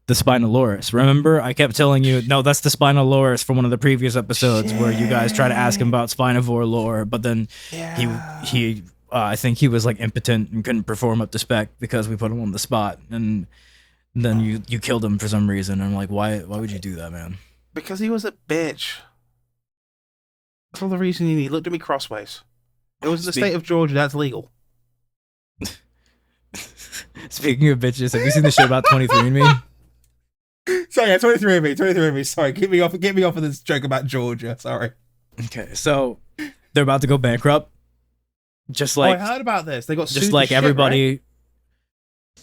A: The Spinalorus. Remember? I kept telling you, no, that's the Spinalorus from one of the previous episodes where you guys try to ask him about Spinivore lore, but then he I think he was like impotent and couldn't perform up to spec because we put him on the spot, and then you killed him for some reason. And I'm like, why would you do that, man?
D: Because he was a bitch. That's all the reason he looked at me crossways. It was in the state of Georgia. That's legal.
A: Speaking of bitches, have you seen the show about 23andMe?
D: Sorry, yeah, 23andMe. Sorry, get me off of this joke about Georgia. Sorry.
A: Okay, so they're about to go bankrupt. Just like
D: I heard about this. They got sued
A: just
D: to
A: like
D: shit,
A: everybody.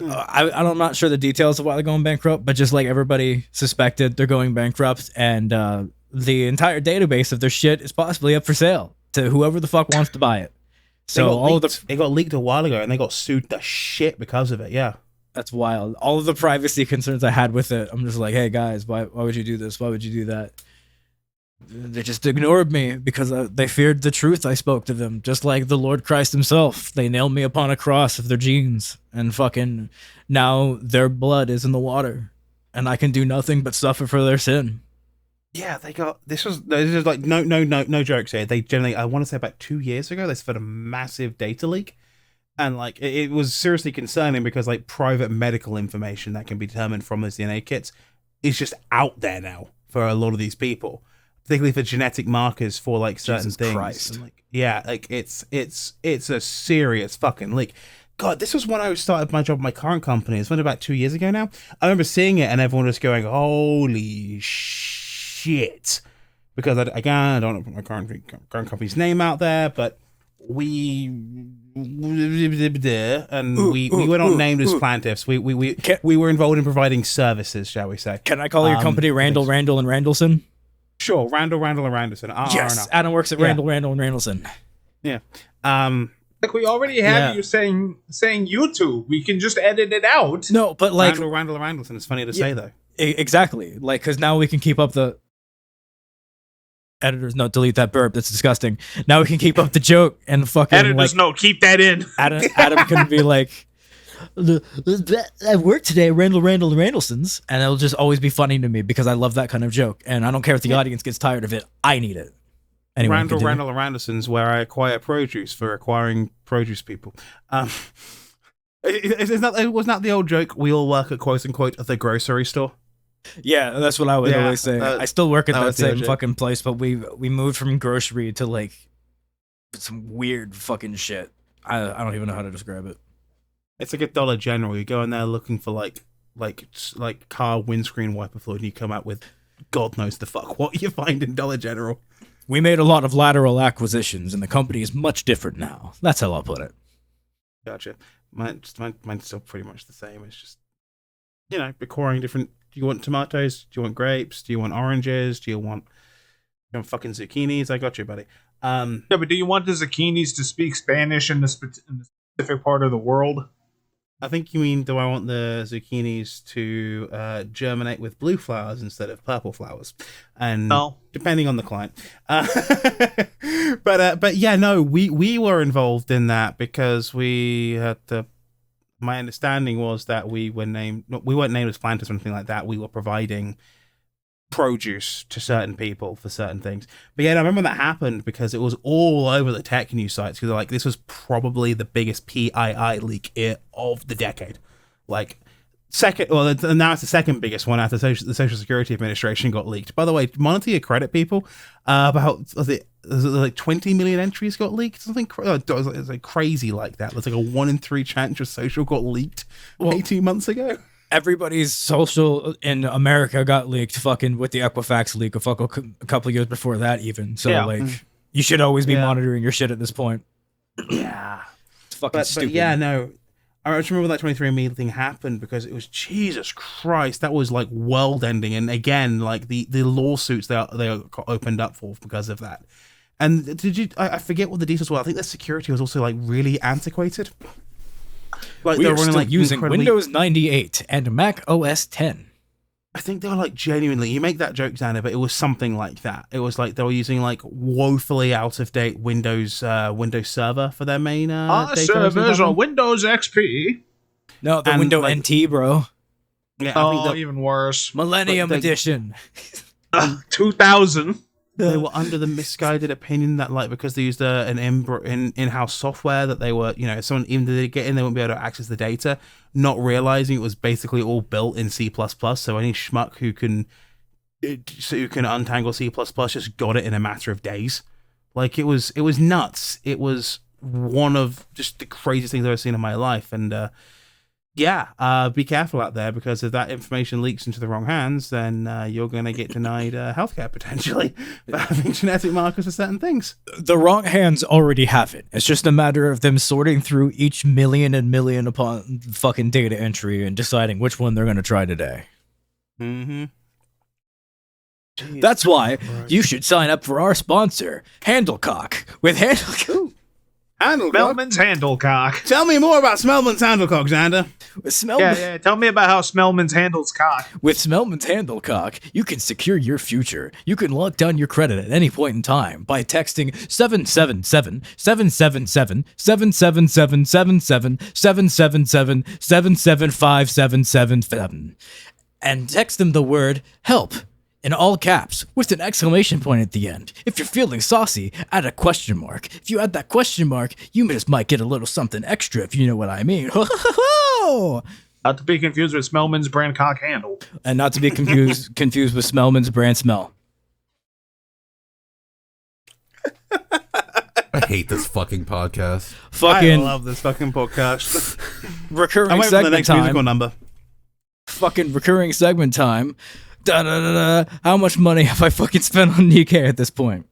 D: right?
A: I'm not sure the details of why they're going bankrupt, but just like everybody suspected, they're going bankrupt, and the entire database of their shit is possibly up for sale to whoever the fuck wants to buy it. So
D: it got leaked a while ago, and they got sued the shit because of it. Yeah.
A: That's wild. All of the privacy concerns I had with it, I'm just like, hey guys, why would you do this? Why would you do that? They just ignored me because they feared the truth I spoke to them, just like the Lord Christ himself. They nailed me upon a cross of their genes, and fucking now their blood is in the water, and I can do nothing but suffer for their sin.
D: Yeah, they got this was like no jokes here. They generally, I want to say about 2 years ago, they suffered a massive data leak. And like it was seriously concerning because like private medical information that can be determined from those DNA kits is just out there now for a lot of these people, particularly for genetic markers for like certain
A: Jesus
D: things.
A: Christ.
D: And, like, yeah, like it's a serious fucking leak. God, this was when I started my job at my current company. It's been about 2 years ago now. I remember seeing it and everyone was going, "Holy shit!" Because I don't want to put my current company's name out there, but we were not named as plaintiffs. We were involved in providing services, shall we say?
A: Can I call your company Randall, and Randallson?
D: Sure, Randall and Randallson.
A: Yes, Adam works at Randall and Randallson.
D: Yeah.
C: Like we already have you saying YouTube. We can just edit it out.
A: No, but like
D: Randall and Randallson. It's funny to say though.
A: Exactly. Like, because now we can keep up the editors note. Delete that burp. That's disgusting. Now we can keep up the joke and fucking
C: editors note. Keep that in.
A: Adam can be like, I work today at Randall and Randallson's, and it'll just always be funny to me because I love that kind of joke, and I don't care if the audience gets tired of it. I need it. Anyway,
D: Randall and Randallson's, where I acquire produce for acquiring produce people. It was not the old joke. We all work at quote unquote the grocery store.
A: Yeah, that's what I would always say. I still work at that same fucking place, but we moved from grocery to like some weird fucking shit. I don't even know how to describe it.
D: It's like a Dollar General. You go in there looking for like car windscreen wiper fluid, and you come out with God knows the fuck what you find in Dollar General.
A: We made a lot of lateral acquisitions, and the company is much different now. That's how I'll put it.
D: Gotcha. Mine's still pretty much the same. It's just, acquiring different. Do you want tomatoes? Do you want grapes? Do you want oranges? Do you want fucking zucchinis? I got you, buddy.
C: Yeah, but do you want the zucchinis to speak Spanish in the specific part of the world?
D: I think you mean, do I want the zucchinis to germinate with blue flowers instead of purple flowers? And
C: no,
D: depending on the client. But yeah, no, we were involved in that because we had the. My understanding was that we weren't named as planters or anything like that. We were providing produce to certain people for certain things. But yeah, I remember that happened because it was all over the tech news sites because like this was probably the biggest PII leak of the decade. Like now it's the second biggest one after the Social Security Administration got leaked. By the way, monitor your credit, people. Was it like 20 million entries got leaked? Something it's like crazy like that. There's like a 1 in 3 chance your social got leaked 18 months ago.
A: Everybody's social in America got leaked fucking with the Equifax leak a couple years before that even. So you should always be monitoring your shit at this point.
D: Yeah.
A: It's fucking stupid.
D: But yeah, no. I just remember that 23andMe thing happened because it was Jesus Christ. That was like world ending. And again, like the lawsuits they opened up for because of that. And did you, I forget what the details were. I think the security was also like really antiquated. Like
A: we
D: they
A: were
D: running
A: still
D: like
A: using Windows 98 and Mac OS 10.
D: I think they were like genuinely, you make that joke, Xander, but it was something like that. It was like they were using like woefully out of date Windows Server for their main
C: servers on Windows XP.
A: No, the Windows NT, bro.
D: Yeah,
C: even worse.
A: Millennium Edition.
C: 2000.
D: They were under the misguided opinion that like because they used an in-house software that they were, someone even did they get in, they wouldn't be able to access the data, not realizing it was basically all built in C++. So any schmuck who can untangle C++ just got it in a matter of days. Like it was nuts. It was one of just the craziest things I've ever seen in my life. And be careful out there because if that information leaks into the wrong hands, then you're going to get denied healthcare potentially for having genetic markers for certain things.
A: The wrong hands already have it. It's just a matter of them sorting through each million and million upon fucking data entry and deciding which one they're going to try today.
D: Mm-hmm.
A: That's why you should sign up for our sponsor, Handlecock. With Handlecock.
C: Smellman's Handlecock.
D: Tell me more about Smellman's Handlecock, Xander.
C: Tell me about how Smellman's handles cock.
A: With Smellman's Handlecock, you can secure your future. You can lock down your credit at any point in time by texting 777-777-777-777-775-777 and text them the word HELP in all caps with an exclamation point at the end. If you're feeling saucy, add a question mark. If you add that question mark, you just might get a little something extra, if you know what I mean.
C: Not to be confused with Smellman's brand cock handle.
A: And not to be confused with Smellman's brand smell.
B: I hate this fucking podcast.
D: I
A: Fucking
D: love this fucking podcast.
A: recurring
D: I'm waiting for the
A: segment
D: next musical
A: time.
D: number.
A: Fucking recurring segment time. Da da da da. How much money have I fucking spent on Nikkei at this point?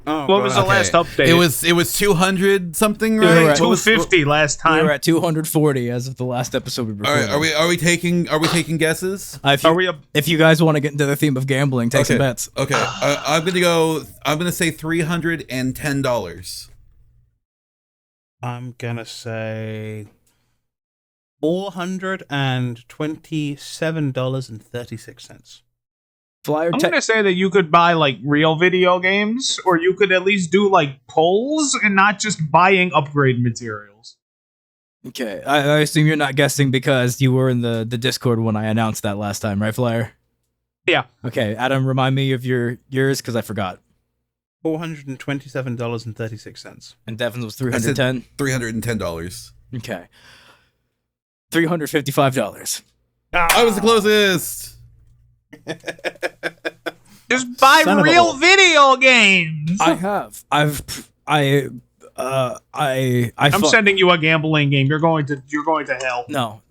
D: Oh,
C: What was the
D: God.
C: last update?
B: It was 200 something,
A: Yeah,
B: right?
A: right.
C: 250 last
A: We
C: time.
A: were at 240 as of the last episode we
B: All
A: recorded.
B: right, are we taking guesses?
A: If you,
C: Are we up?
A: if you guys want to get into the theme of gambling, take some bets.
B: Okay. I'm gonna say $310.
D: I'm gonna say $427.36.
A: Flyer
C: I'm
A: tech.
C: gonna say that you could buy like real video games, or you could at least do like polls and not just buying upgrade materials.
A: Okay, I assume you're not guessing because you were in the Discord when I announced that last time, right, Flyer?
C: Yeah.
A: Okay, Adam, remind me of yours because I forgot.
D: $427.36.
A: And Devon's was
B: I said
A: 310.
B: $310.
A: Okay, $355.
B: I was the closest.
C: Just buy
D: Son of a
C: real
D: whore.
C: video games.
A: I'm
C: Sending you a gambling game. You're going to hell.
A: No.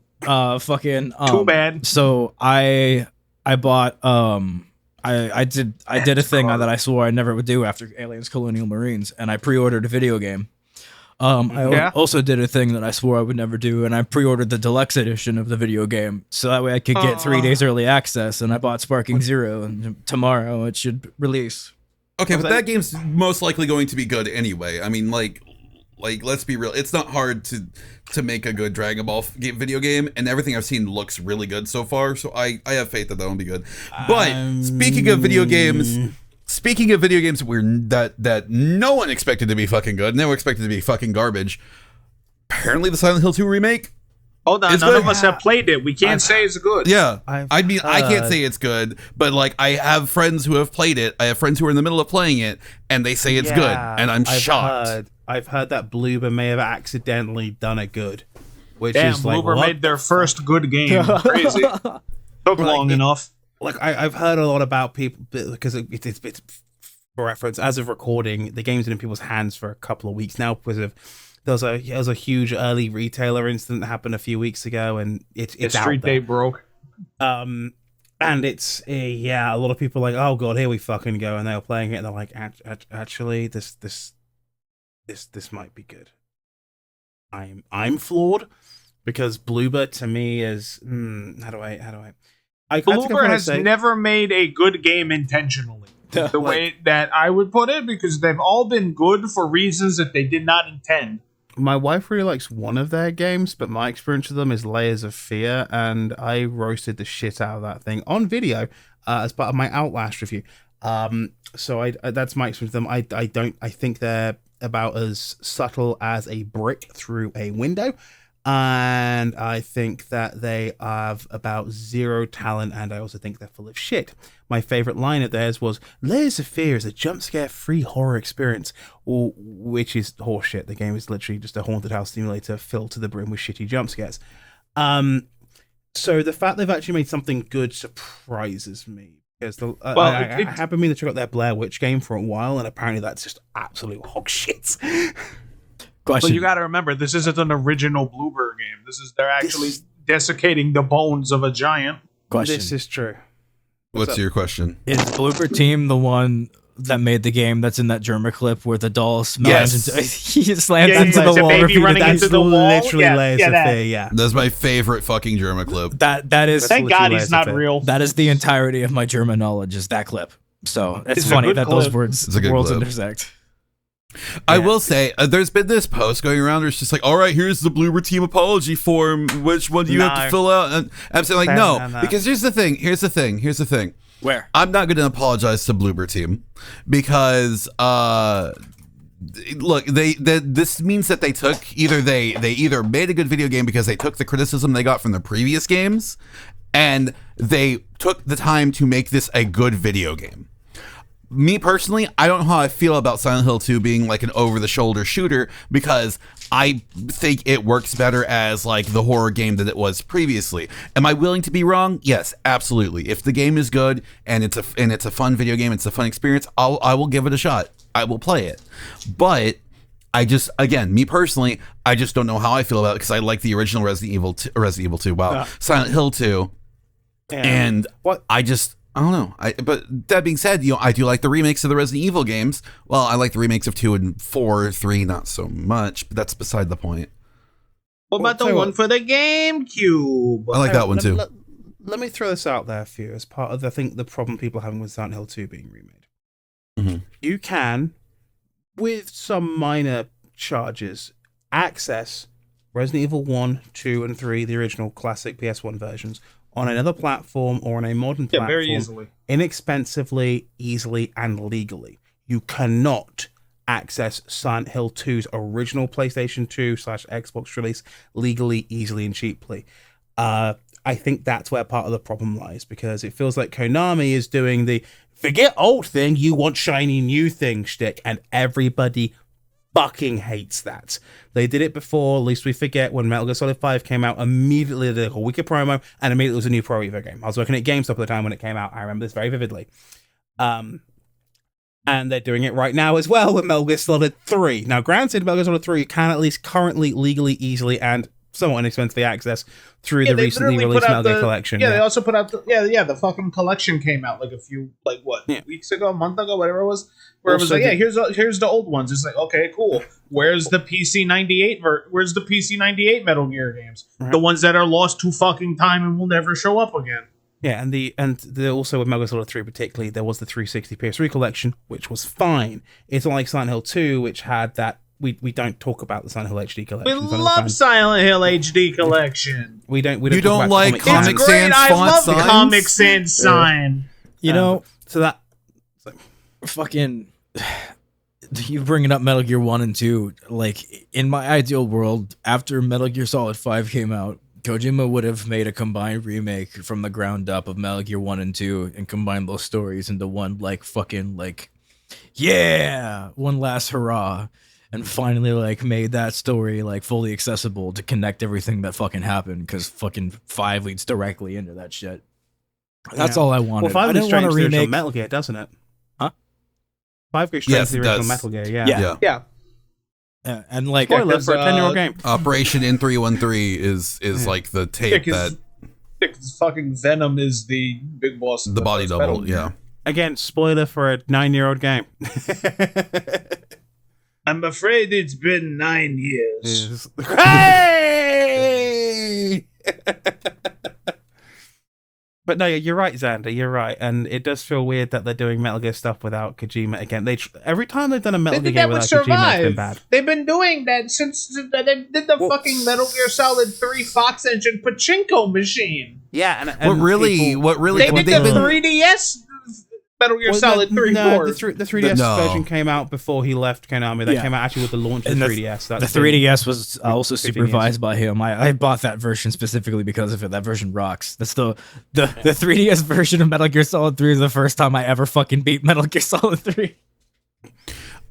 A: Fucking
C: Too bad.
A: So I bought I did a thing that I swore I never would do after Aliens Colonial Marines, and I pre-ordered a video game. I also did a thing that I swore I would never do, and I pre-ordered the deluxe edition of the video game, so that way I could get 3 days early access, and I bought Sparking Zero, and tomorrow it should release.
B: Okay, but that game's most likely going to be good anyway. I mean, like let's be real. It's not hard to make a good Dragon Ball video game, and everything I've seen looks really good so far. So I have faith that that'll be good. But speaking of video games where that no one expected to be fucking good, and they were expected to be fucking garbage. Apparently, the Silent Hill 2 remake.
C: Hold on,
B: It's
C: none
B: good.
C: of us have played it. We can't say it's good.
B: Yeah,
D: I've
B: I mean, I can't
D: heard-
B: say it's good, but like I have friends who have played it. I have friends who are in the middle of playing it, and they say it's good, and I'm shocked.
D: I've heard that Bloober may have accidentally done it good, which
C: Damn,
D: is like
C: Bloober
D: what?
C: made their first good game. Crazy. Took long enough.
D: Like I've heard a lot about people because it's for reference. As of recording, the game's been in people's hands for a couple of weeks now because of there was a huge early retailer incident that happened a few weeks ago, and it's
C: The
D: out
C: street
D: there.
C: day broke.
D: And it's a lot of people are like, oh god, here we fucking go, and they were playing it, and they're like, actually, this might be good. I'm flawed because Bloober to me is how do I
C: Bloober has never made a good game intentionally. The way that I would put it, because they've all been good for reasons that they did not intend.
D: My wife really likes one of their games, but my experience with them is Layers of Fear, and I roasted the shit out of that thing on video as part of my Outlast review. So I that's my experience with them. I think they're about as subtle as a brick through a window, and I think that they have about zero talent, and I also think they're full of shit. My favorite line of theirs was, Layers of Fear is a jump scare free horror experience, which is horseshit. The game is literally just a haunted house simulator filled to the brim with shitty jump scares. So the fact they've actually made something good surprises me. Because I have been meaning to check out their Blair Witch game for a while, and apparently that's just absolute hog shit.
A: Question.
C: But you got to remember, this isn't an original Bloober game. They're actually desiccating the bones of a giant.
A: Question.
D: This is true.
B: What's your question?
A: Is Bloober Team the one that made the game that's in that Germa clip where the doll smashed into he slams
C: Yeah,
A: into
C: yeah,
A: the
C: the
A: wall
C: baby
A: repeatedly?
C: running
D: That's
C: into the wall?
D: literally
C: Yeah,
D: Layers
C: yeah,
D: of
C: that.
D: Fear, yeah.
B: That's my favorite fucking Germa clip.
A: That is
C: Thank
D: literally
C: God
D: Layers
C: he's
D: of
C: not
D: Fear.
C: real.
A: that is the entirety of my German knowledge is that clip. So it's
C: It's a
A: funny
C: good
A: that those
C: clip.
A: words
B: It's a good
A: worlds
B: clip.
A: intersect.
B: I will say, there's been this post going around where it's just like, all right, here's the Bloober Team apology form. Which one do you have to
C: No.
B: fill out? And I'm saying, like,
D: No.
B: no, because here's the thing.
A: Where?
B: I'm not going to apologize to Bloober Team because, look, this means that they either made a good video game because they took the criticism they got from the previous games, and they took the time to make this a good video game. me personally, I don't know how I feel about Silent Hill 2 being like an over-the-shoulder shooter, because I think it works better as like the horror game that it was previously. Am I willing to be wrong? Yes, absolutely. If the game is good and it's a fun video game, it's a fun experience, I will give it a shot. I will play it. But again, me personally, I just don't know how I feel about it, because I like the original Resident Evil 2. Wow, Silent Hill 2, and
D: what
B: I don't know. But that being said, I do like the remakes of the Resident Evil games. Well, I like the remakes of 2 and 4, 3, not so much, but that's beside the point.
C: What about the one for the GameCube?
B: I like that one too.
D: Let me throw this out there for you as part of, I think, the problem people are having with Silent Hill 2 being remade.
B: Mm-hmm.
D: You can, with some minor charges, access Resident Evil 1, 2, and 3, the original classic PS1 versions, on another platform or on a modern platform,
C: very easily,
D: inexpensively, easily, and legally. You cannot access Silent Hill 2's original PlayStation 2/Xbox release legally, easily, and cheaply. I think that's where part of the problem lies, because it feels like Konami is doing the forget old thing, you want shiny new thing shtick, and everybody fucking hates that. They did it before, least we forget, when Metal Gear Solid 5 came out. Immediately they did a wicked promo, and immediately it was a new Pro Evo game. I was working at GameStop at the time when it came out. I remember this very vividly. And they're doing it right now as well with Metal Gear Solid 3. Now, granted, Metal Gear Solid 3 can at least currently, legally, easily, and somewhat inexpensively access through the recently released Metal Gear Collection.
C: They also put out the fucking collection came out like a few, weeks ago, a month ago, whatever it was, where also, it was like, here's the old ones. It's like, okay, cool. Where's the PC 98 where's the PC 98 Metal Gear games? Right. The ones that are lost to fucking time and will never show up again.
D: Yeah, and the also with Metal Gear Solid 3 particularly, there was the 360 PS3 collection, which was fine. It's not like Silent Hill 2, which had that. We don't talk about the Silent Hill HD collection.
C: We love Silent Hill HD collection.
D: We don't.
B: You don't like Comic Sans
C: I
B: font
C: love
B: signs?
C: Comic Sans sign.
A: You know,
D: so that
A: fucking. You bringing up Metal Gear 1 and 2, like, in my ideal world, after Metal Gear Solid 5 came out, Kojima would have made a combined remake from the ground up of Metal Gear 1 and 2 and combined those stories into one, like, fucking, like, yeah, one last hurrah, and finally, like, made that story, like, fully accessible to connect everything that fucking happened, because fucking 5 leads directly into that shit. That's all I wanted.
D: Well, 5
A: I didn't want to remake
D: Metal Gear, doesn't it?
A: Huh?
D: 5 goes straight to the original Metal Gear,
C: yeah.
A: And like,
D: spoiler for a 10-year-old game.
B: Operation N313 is like the tape that
C: fucking Venom is the big boss.
B: The body double, yeah.
D: Again, spoiler for a 9-year-old game.
C: I'm afraid it's been 9 years.
D: Hey! But no, you're right, Xander. You're right, and it does feel weird that they're doing Metal Gear stuff without Kojima again. Every time they've done a Metal Gear game without Kojima, it's been bad.
C: They've been doing that since they did the fucking Metal Gear Solid 3 Fox Engine pachinko machine.
D: Yeah, and
B: what really
C: they did the 3DS Metal Gear Solid 3
D: the 3DS version came out before he left Konami. That came out actually with the launch of the 3DS.
A: The 3DS was also supervised by him. I bought that version specifically because of it. That version rocks. That's the 3DS version of Metal Gear Solid 3 is the first time I ever fucking beat Metal Gear Solid 3.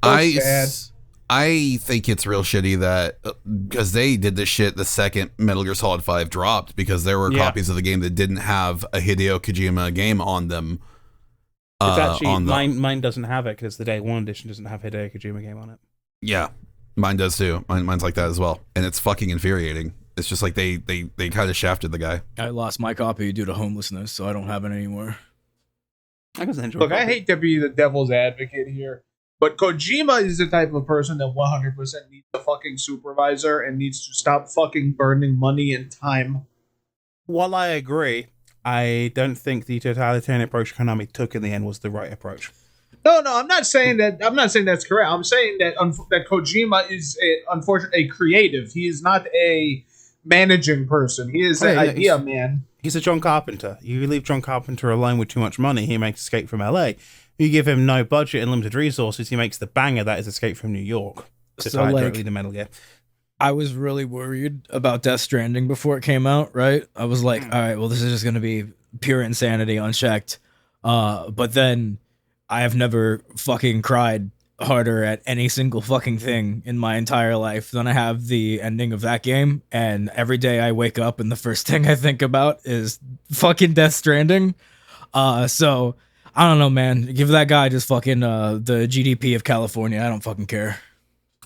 B: I think it's real shitty that because they did this shit the second Metal Gear Solid 5 dropped, because there were copies of the game that didn't have a Hideo Kojima game on them.
D: It's actually mine doesn't have it because the Day 1 edition doesn't have Hideo Kojima game on it.
B: Yeah, mine does too. Mine's like that as well, and it's fucking infuriating. It's just like they kind of shafted the guy.
A: I lost my copy due to homelessness, so I don't have it anymore.
D: I guess enjoy.
C: Look, I hate to be the devil's advocate here, but Kojima is the type of person that 100% needs a fucking supervisor and needs to stop fucking burning money and time.
D: While I agree, I don't think the totalitarian approach Konami took in the end was the right approach.
C: No, I'm not saying that. I'm not saying that's correct. I'm saying that that Kojima is unfortunately a creative. He is not a managing person. He is an idea man.
D: He's a John Carpenter. You leave John Carpenter alone with too much money, he makes Escape from LA. You give him no budget and limited resources, he makes the banger that is Escape from New York. To tie directly to Metal Gear.
A: I was really worried about Death Stranding before it came out, right? I was like, all right, well, this is just going to be pure insanity unchecked. But then I have never fucking cried harder at any single fucking thing in my entire life than I have the ending of that game. And every day I wake up and the first thing I think about is fucking Death Stranding. So I don't know, man. Give that guy just fucking the GDP of California. I don't fucking care.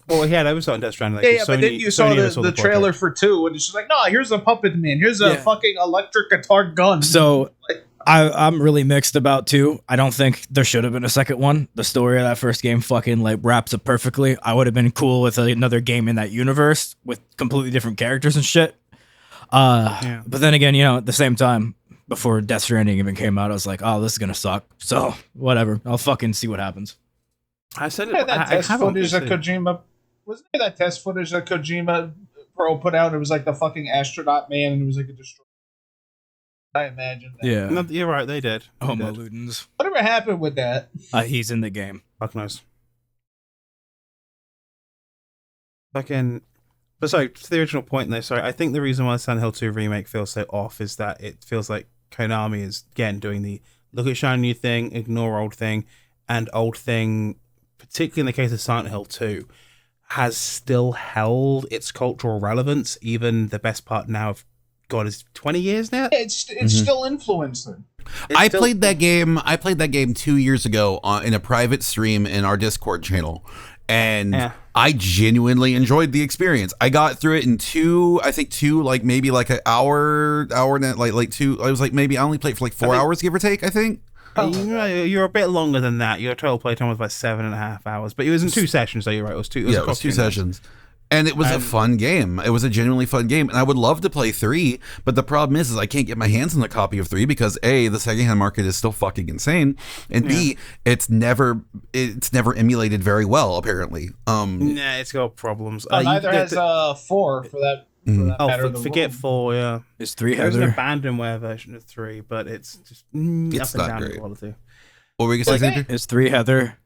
D: Well, yeah, that was on Death Stranding. Like,
C: Yeah, but then you saw the trailer for 2, and it's just like, no, here's a puppet man. Here's a fucking electric guitar gun.
A: So I'm really mixed about 2. I don't think there should have been a second one. The story of that first game fucking like wraps up perfectly. I would have been cool with another game in that universe with completely different characters and shit. But then again, you know, at the same time, before Death Stranding even came out, I was like, oh, this is gonna suck. So whatever. I'll fucking see what happens.
D: I said it.
C: That test footage that Kojima wasn't there that test footage that Kojima Pro put out? It was like the fucking astronaut man, and it was like a destroyer. I imagine that.
A: Yeah.
D: No, you're right, they did.
A: Homo Ludens.
C: Whatever happened with that?
A: He's in the game.
D: Fuck knows. Fucking. But sorry, to the original point though, sorry, I think the reason why Silent Hill 2 Remake feels so off is that it feels like Konami is, again, doing the look at shiny new thing, ignore old thing, and old thing, particularly in the case of Silent Hill 2, has still held its cultural relevance, even the best part now of, God, is 20 years now?
C: It's still influencing.
B: I played that game 2 years ago in a private stream in our Discord channel, and I genuinely enjoyed the experience. I got through it in two, like maybe like an hour and like 2. I was like, maybe I only played for like 4 hours, give or take, I think.
D: You're a bit longer than that. Your total playtime was about 7.5 hours, but it was in 2 sessions, so you're right. It was 2
B: sessions. And it was a fun game. It was a genuinely fun game. And I would love to play 3, but the problem is I can't get my hands on a copy of 3 because A, the secondhand market is still fucking insane. And B, it's never emulated very well, apparently.
D: Nah, it's got problems.
C: Neither has 4 for that.
D: Forget 4, yeah.
A: Is 3
D: There's
A: Heather?
D: an abandonware version of 3, but it's just
B: It's
D: up and
B: not
D: down
B: great.
D: in quality.
B: What were you going to say,
A: Is 3 Heather?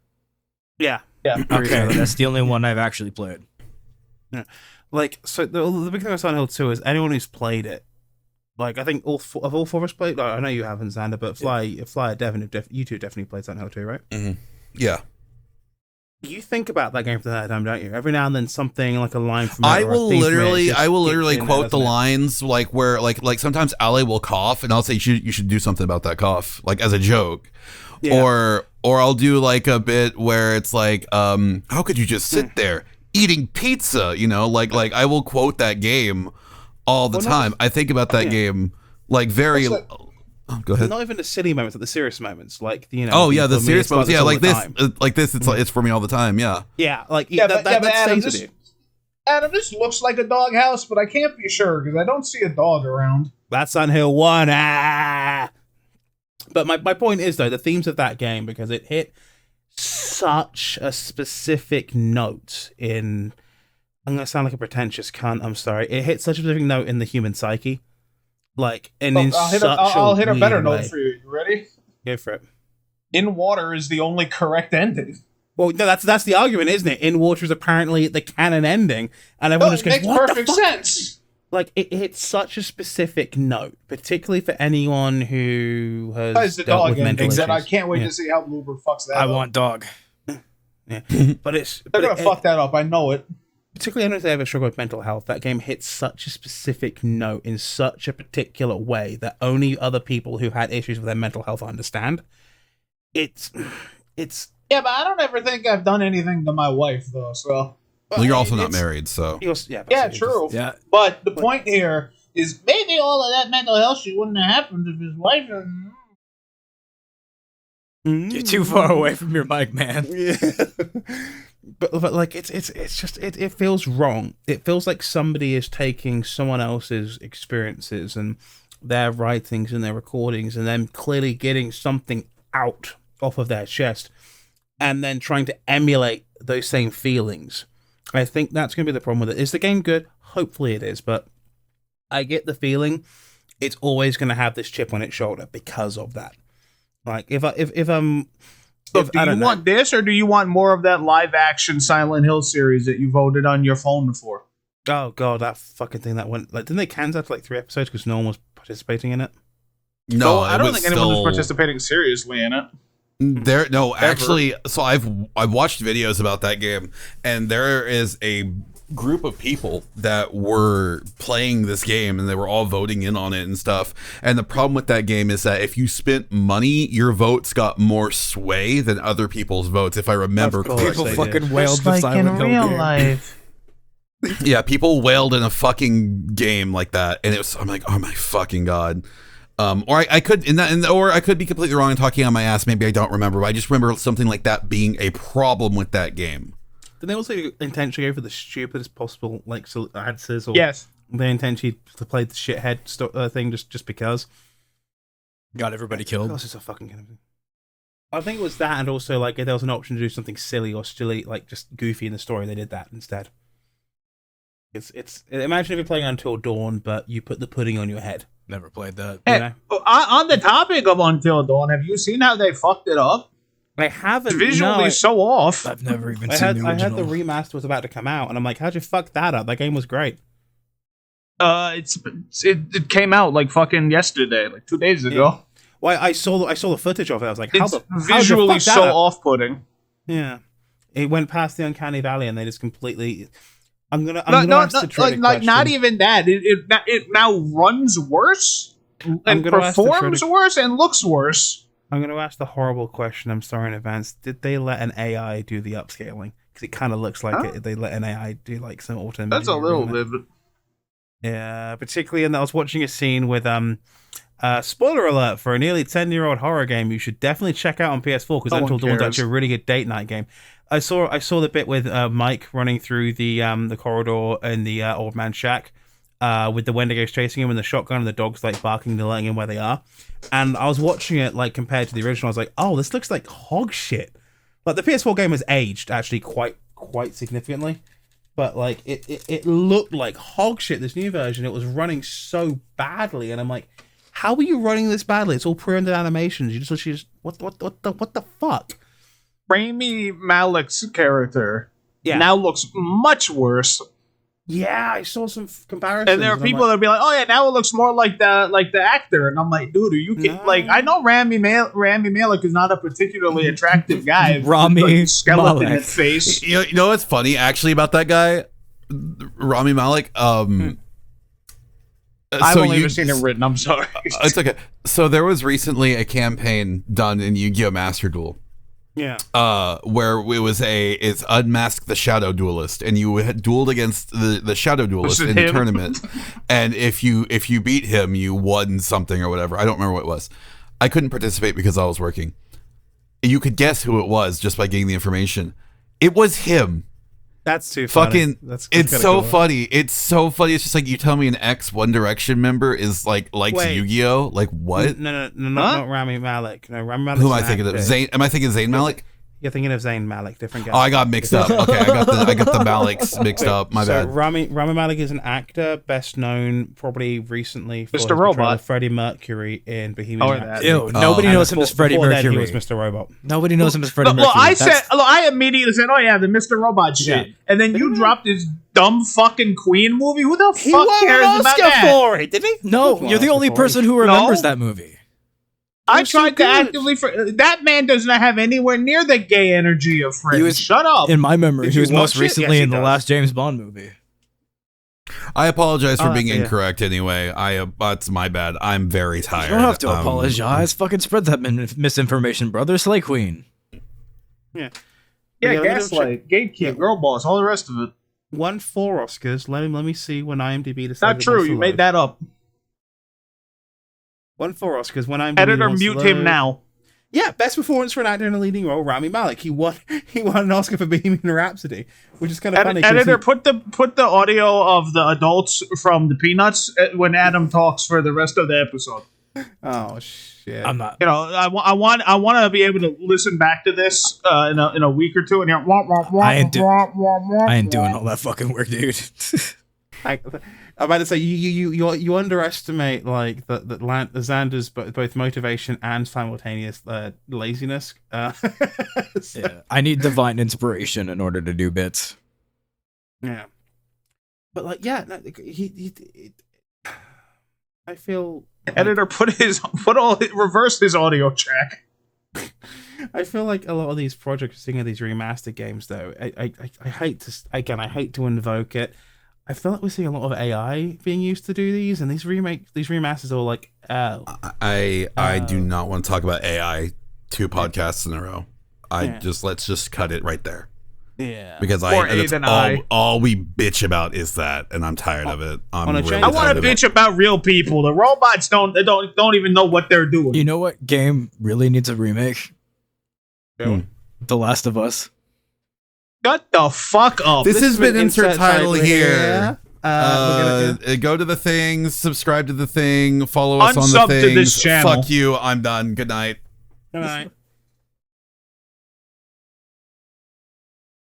D: Yeah.
A: Okay, that's the only one I've actually played.
D: Yeah. Like, so the big thing with Silent Hill 2 is anyone who's played it, like, I think all four of us played, like, I know you haven't, Xander, but Fly, Devon, you two definitely played Silent Hill 2, right?
B: Mm-hmm. Yeah.
D: You think about that game for that time, don't you? Every now and then something like a line from
B: I will literally quote the
D: it?
B: lines like where like sometimes Ali will cough and I'll say you should do something about that cough, like as a joke.
D: Yeah.
B: Or I'll do like a bit where it's like how could you just sit there eating pizza, you know? Like I will quote that game all the time. I think about that game like very go ahead.
D: Not even the silly moments, but the serious moments, like, you know.
B: Oh yeah, the serious moments. Yeah, like this,
D: time.
B: It's for me all the time. Yeah.
D: Yeah, like
C: But
D: that
C: Adam,
D: stays with you.
C: Adam, this looks like a doghouse, but I can't be sure because I don't see a dog around.
D: That's on Hill 1. But my point is, though, the themes of that game, because it hit such a specific note in... I'm going to sound like a pretentious cunt, I'm sorry. It hit such a specific note in the human psyche. Like, and
C: I'll hit a better note for you. You ready?
D: Go for it.
C: In water is the only correct ending.
D: Well, no, that's the argument, isn't it? In Water is apparently the canon ending, and everyone just goes,
C: makes
D: "What
C: perfect
D: the fuck?"
C: sense.
D: Like, it hits such a specific note, particularly for anyone who has
C: The
D: dealt
C: dog
D: with mental
C: ending.
D: issues.
C: And I can't wait to see how Bloober fucks that
A: I
C: up.
A: want dog.
D: Yeah, but it's
C: They're gonna fuck that up. I know it.
D: particularly anyone who ever struggled with mental health. That game hits such a specific note in such a particular way that only other people who had issues with their mental health understand. It's
C: Yeah, but I don't ever think I've done anything to my wife though. So
B: Well, you're also not married, so
C: yeah, true.
A: Yeah.
C: But the point here is maybe all of that mental health shit wouldn't have happened if his wife.
A: You're too far away from your mic, man.
D: Yeah. But like it feels wrong. It feels like somebody is taking someone else's experiences and their writings and their recordings and then clearly getting something out off of their chest and then trying to emulate those same feelings. I think that's going to be the problem with it. Is the game good? Hopefully it is, but I get the feeling it's always going to have this chip on its shoulder because of that. Like if I'm
C: Look, do you want this, or do you want more of that live-action Silent Hill series that you voted on your phone for?
D: Oh god, that fucking thing that went like didn't they cancel after like 3 episodes because no one was participating in it?
B: no,
C: I don't think anyone was participating seriously in it.
B: There, no, actually, so I've watched videos about that game, and there is a group of people that were playing this game, and they were all voting in on it and stuff. And the problem with that game is that if you spent money, your votes got more sway than other people's votes, if I remember
D: Of course
B: correctly.
A: People
D: they
A: fucking
D: did.
A: wailed
C: Just
A: the
C: like in
A: Silent Hill
C: real
A: game.
C: life.
B: Yeah, people wailed in a fucking game like that, and it was. I'm like, oh my fucking god. Or I could or I could be completely wrong and talking on my ass. Maybe I don't remember, but I just remember something like that being a problem with that game.
D: Did they also intentionally go for the stupidest possible like answers, or
C: Yes.
D: they intentionally to play the shithead thing just because?
A: Got everybody
D: Of
A: killed.
D: course, it's a fucking game. I think it was that, and also like if there was an option to do something silly or silly, like just goofy in the story, they did that instead. It's imagine if you're playing Until Dawn, but you put the pudding on your head.
A: Never played that.
D: You
C: Hey,
D: know?
C: on the topic of Until Dawn, have you seen how they fucked it up?
D: I haven't
C: Visually
D: no,
C: so off.
A: I've never even
D: I
A: seen
D: had
A: the
D: I
A: original.
D: had the remaster was about to come out, and I'm like, how'd you fuck that up? That game was great.
C: It came out like fucking yesterday, like 2 days ago.
D: Well, I saw the footage of it. I was like, how
C: It's
D: the how'd you
C: visually
D: fuck that
C: so
D: up?
C: off-putting.
D: Yeah, it went past the uncanny valley, and they just completely. I'm gonna
C: No,
D: ask the trivia
C: like not
D: question.
C: even that. It now runs worse and
D: gonna ask the
C: performs
D: trivia-
C: worse and looks worse.
D: I'm gonna ask the horrible question. I'm sorry in advance. Did they let an AI do the upscaling? Because it kind of looks like
C: Huh?
D: it. They let an AI do like some auto.
C: That's a little bit.
D: Yeah, particularly in that I was watching a scene with spoiler alert for a nearly 10-year-old horror game you should definitely check out on PS4 because
C: No one
D: Until Dawn's
C: cares.
D: actually a really good date night game. I saw the bit with Mike running through the corridor in the old man shack with the Wendigos chasing him and the shotgun and the dogs like barking and letting him where they are. And I was watching it like compared to the original. I was like, oh, this looks like hog shit. Like the PS4 game has aged actually quite significantly. But like it looked like hog shit. This new version, it was running so badly, and I'm like, how are you running this badly? It's all pre-rendered animations. You just what the fuck?
C: Rami Malek's character
D: Yeah.
C: now looks much worse.
D: Yeah, I saw some comparisons.
C: And there are
D: I'm
C: people
D: like,
C: that be like, "Oh yeah, now it looks more like the actor," and I'm like, "Dude, are you kidding?"
D: No.
C: Like, I know Rami Malek is not a particularly attractive guy.
A: Rami
C: like, skeleton
A: Malek.
C: at face.
B: You know what's funny actually about that guy, Rami Malek?
C: I've only ever seen it written. I'm sorry.
B: It's okay. So there was recently a campaign done in Yu-Gi-Oh! Master Duel.
D: yeah.
B: Where it's Unmask the Shadow Duelist, and you had dueled against the Shadow Duelist
C: Was it
B: in the
C: him?
B: tournament, and if you beat him, you won something or whatever. I don't remember what it was. I couldn't participate because I was working. You could guess who it was just by getting the information. It was him.
D: That's too funny.
B: Fucking,
D: That's
B: it's
D: kinda
B: so
D: cool.
B: funny. It's so funny. It's just like you tell me an ex One Direction member is likes
D: Wait.
B: Yu-Gi-Oh. Like what?
D: No,
C: Huh?
D: not Rami Malek. No, Rami Malek.
B: Who am I thinking of? Zayn? Am I thinking Zayn Malik?
D: You're thinking of Zayn Malik, different guy.
B: Oh, I got mixed up. Okay, I got the Maliks mixed up. My
D: so
B: bad.
D: Rami Malek is an actor, best known probably recently for
C: Mr.
D: his portrayal
C: Robot.
D: of Freddie Mercury in Bohemian
C: Oh,
D: Rhapsody.
A: Ew, nobody
B: and
A: knows him as Freddie
D: Before then,
A: Mercury.
D: he was Mr. Robot.
A: Nobody knows him as Freddie Mercury.
C: Look,
A: That's-
C: I immediately said, "Oh yeah, the Mr. Robot shit," and then you dropped this dumb fucking Queen movie. Who the
D: He
C: fuck
D: won an
C: cares about
D: Oscar
C: that?
D: for it, didn't he?
A: no,
D: He won
A: you're the
D: an Oscar
A: only
D: for it.
A: person who remembers
C: No.
A: that movie.
C: I
D: was so
C: tried to
D: good.
C: actively that man does not have anywhere near the gay energy of Fred.
A: He was-
C: Shut up.
A: In my memory,
D: Did
A: he
D: you
A: was most
D: watch it?
A: recently
D: Yes, he
A: in the
D: does.
A: last James Bond movie.
B: I apologize for
D: Oh,
B: being
D: yeah.
B: incorrect. Anyway, that's my bad. I'm very tired.
A: You don't have to
B: Um,
A: apologize. Fucking spread that misinformation, brother. Slay Queen.
D: Yeah.
C: Yeah,
D: let me double
C: gaslight, gatekeep, girl boss, all the rest of it.
D: Won 4 Oscars. Let me see when IMDb decided.
C: Not true. You made that up.
D: Won 4 Oscars when IMDb.
C: Editor,
D: wants to
C: mute him
D: load.
C: now.
D: Yeah, best performance for an actor in a leading role, Rami Malek. He won an Oscar for Bohemian Rhapsody, which is kind of funny. 'cause
C: Editor,
D: he-
C: put the audio of the adults from the Peanuts when Adam talks for the rest of the episode.
D: Oh shit!
A: I'm not.
C: You know, I want to be able to listen back to this in a week or two and hear.
A: I ain't doing all that fucking work, dude.
D: I'm about to say you underestimate like the Xander's both motivation and simultaneous laziness.
A: Yeah, I need divine inspiration in order to do bits.
D: Yeah, but like yeah, no, I feel
C: Editor, reverse his audio track.
D: I feel like a lot of these projects, seeing these remastered games, though, I hate I hate to invoke it. I feel like we're seeing a lot of AI being used to do these, and these remasters are all like, oh.
B: I do not want to talk about AI 2 podcasts in a row. Let's just cut it right there.
D: Yeah.
B: Because all we bitch about is that, and I'm tired of it.
C: I want to bitch about real people. The robots don't even know what they're doing.
A: You know what game really needs a remake?
D: Hmm.
A: The Last of Us.
C: Shut the fuck up.
B: This has been insert title here.
D: Yeah.
B: Go to the thing, subscribe to the thing, follow us on the
C: Unsub
B: thing.
C: to this channel.
B: Fuck you. I'm done. Good night.
D: All right.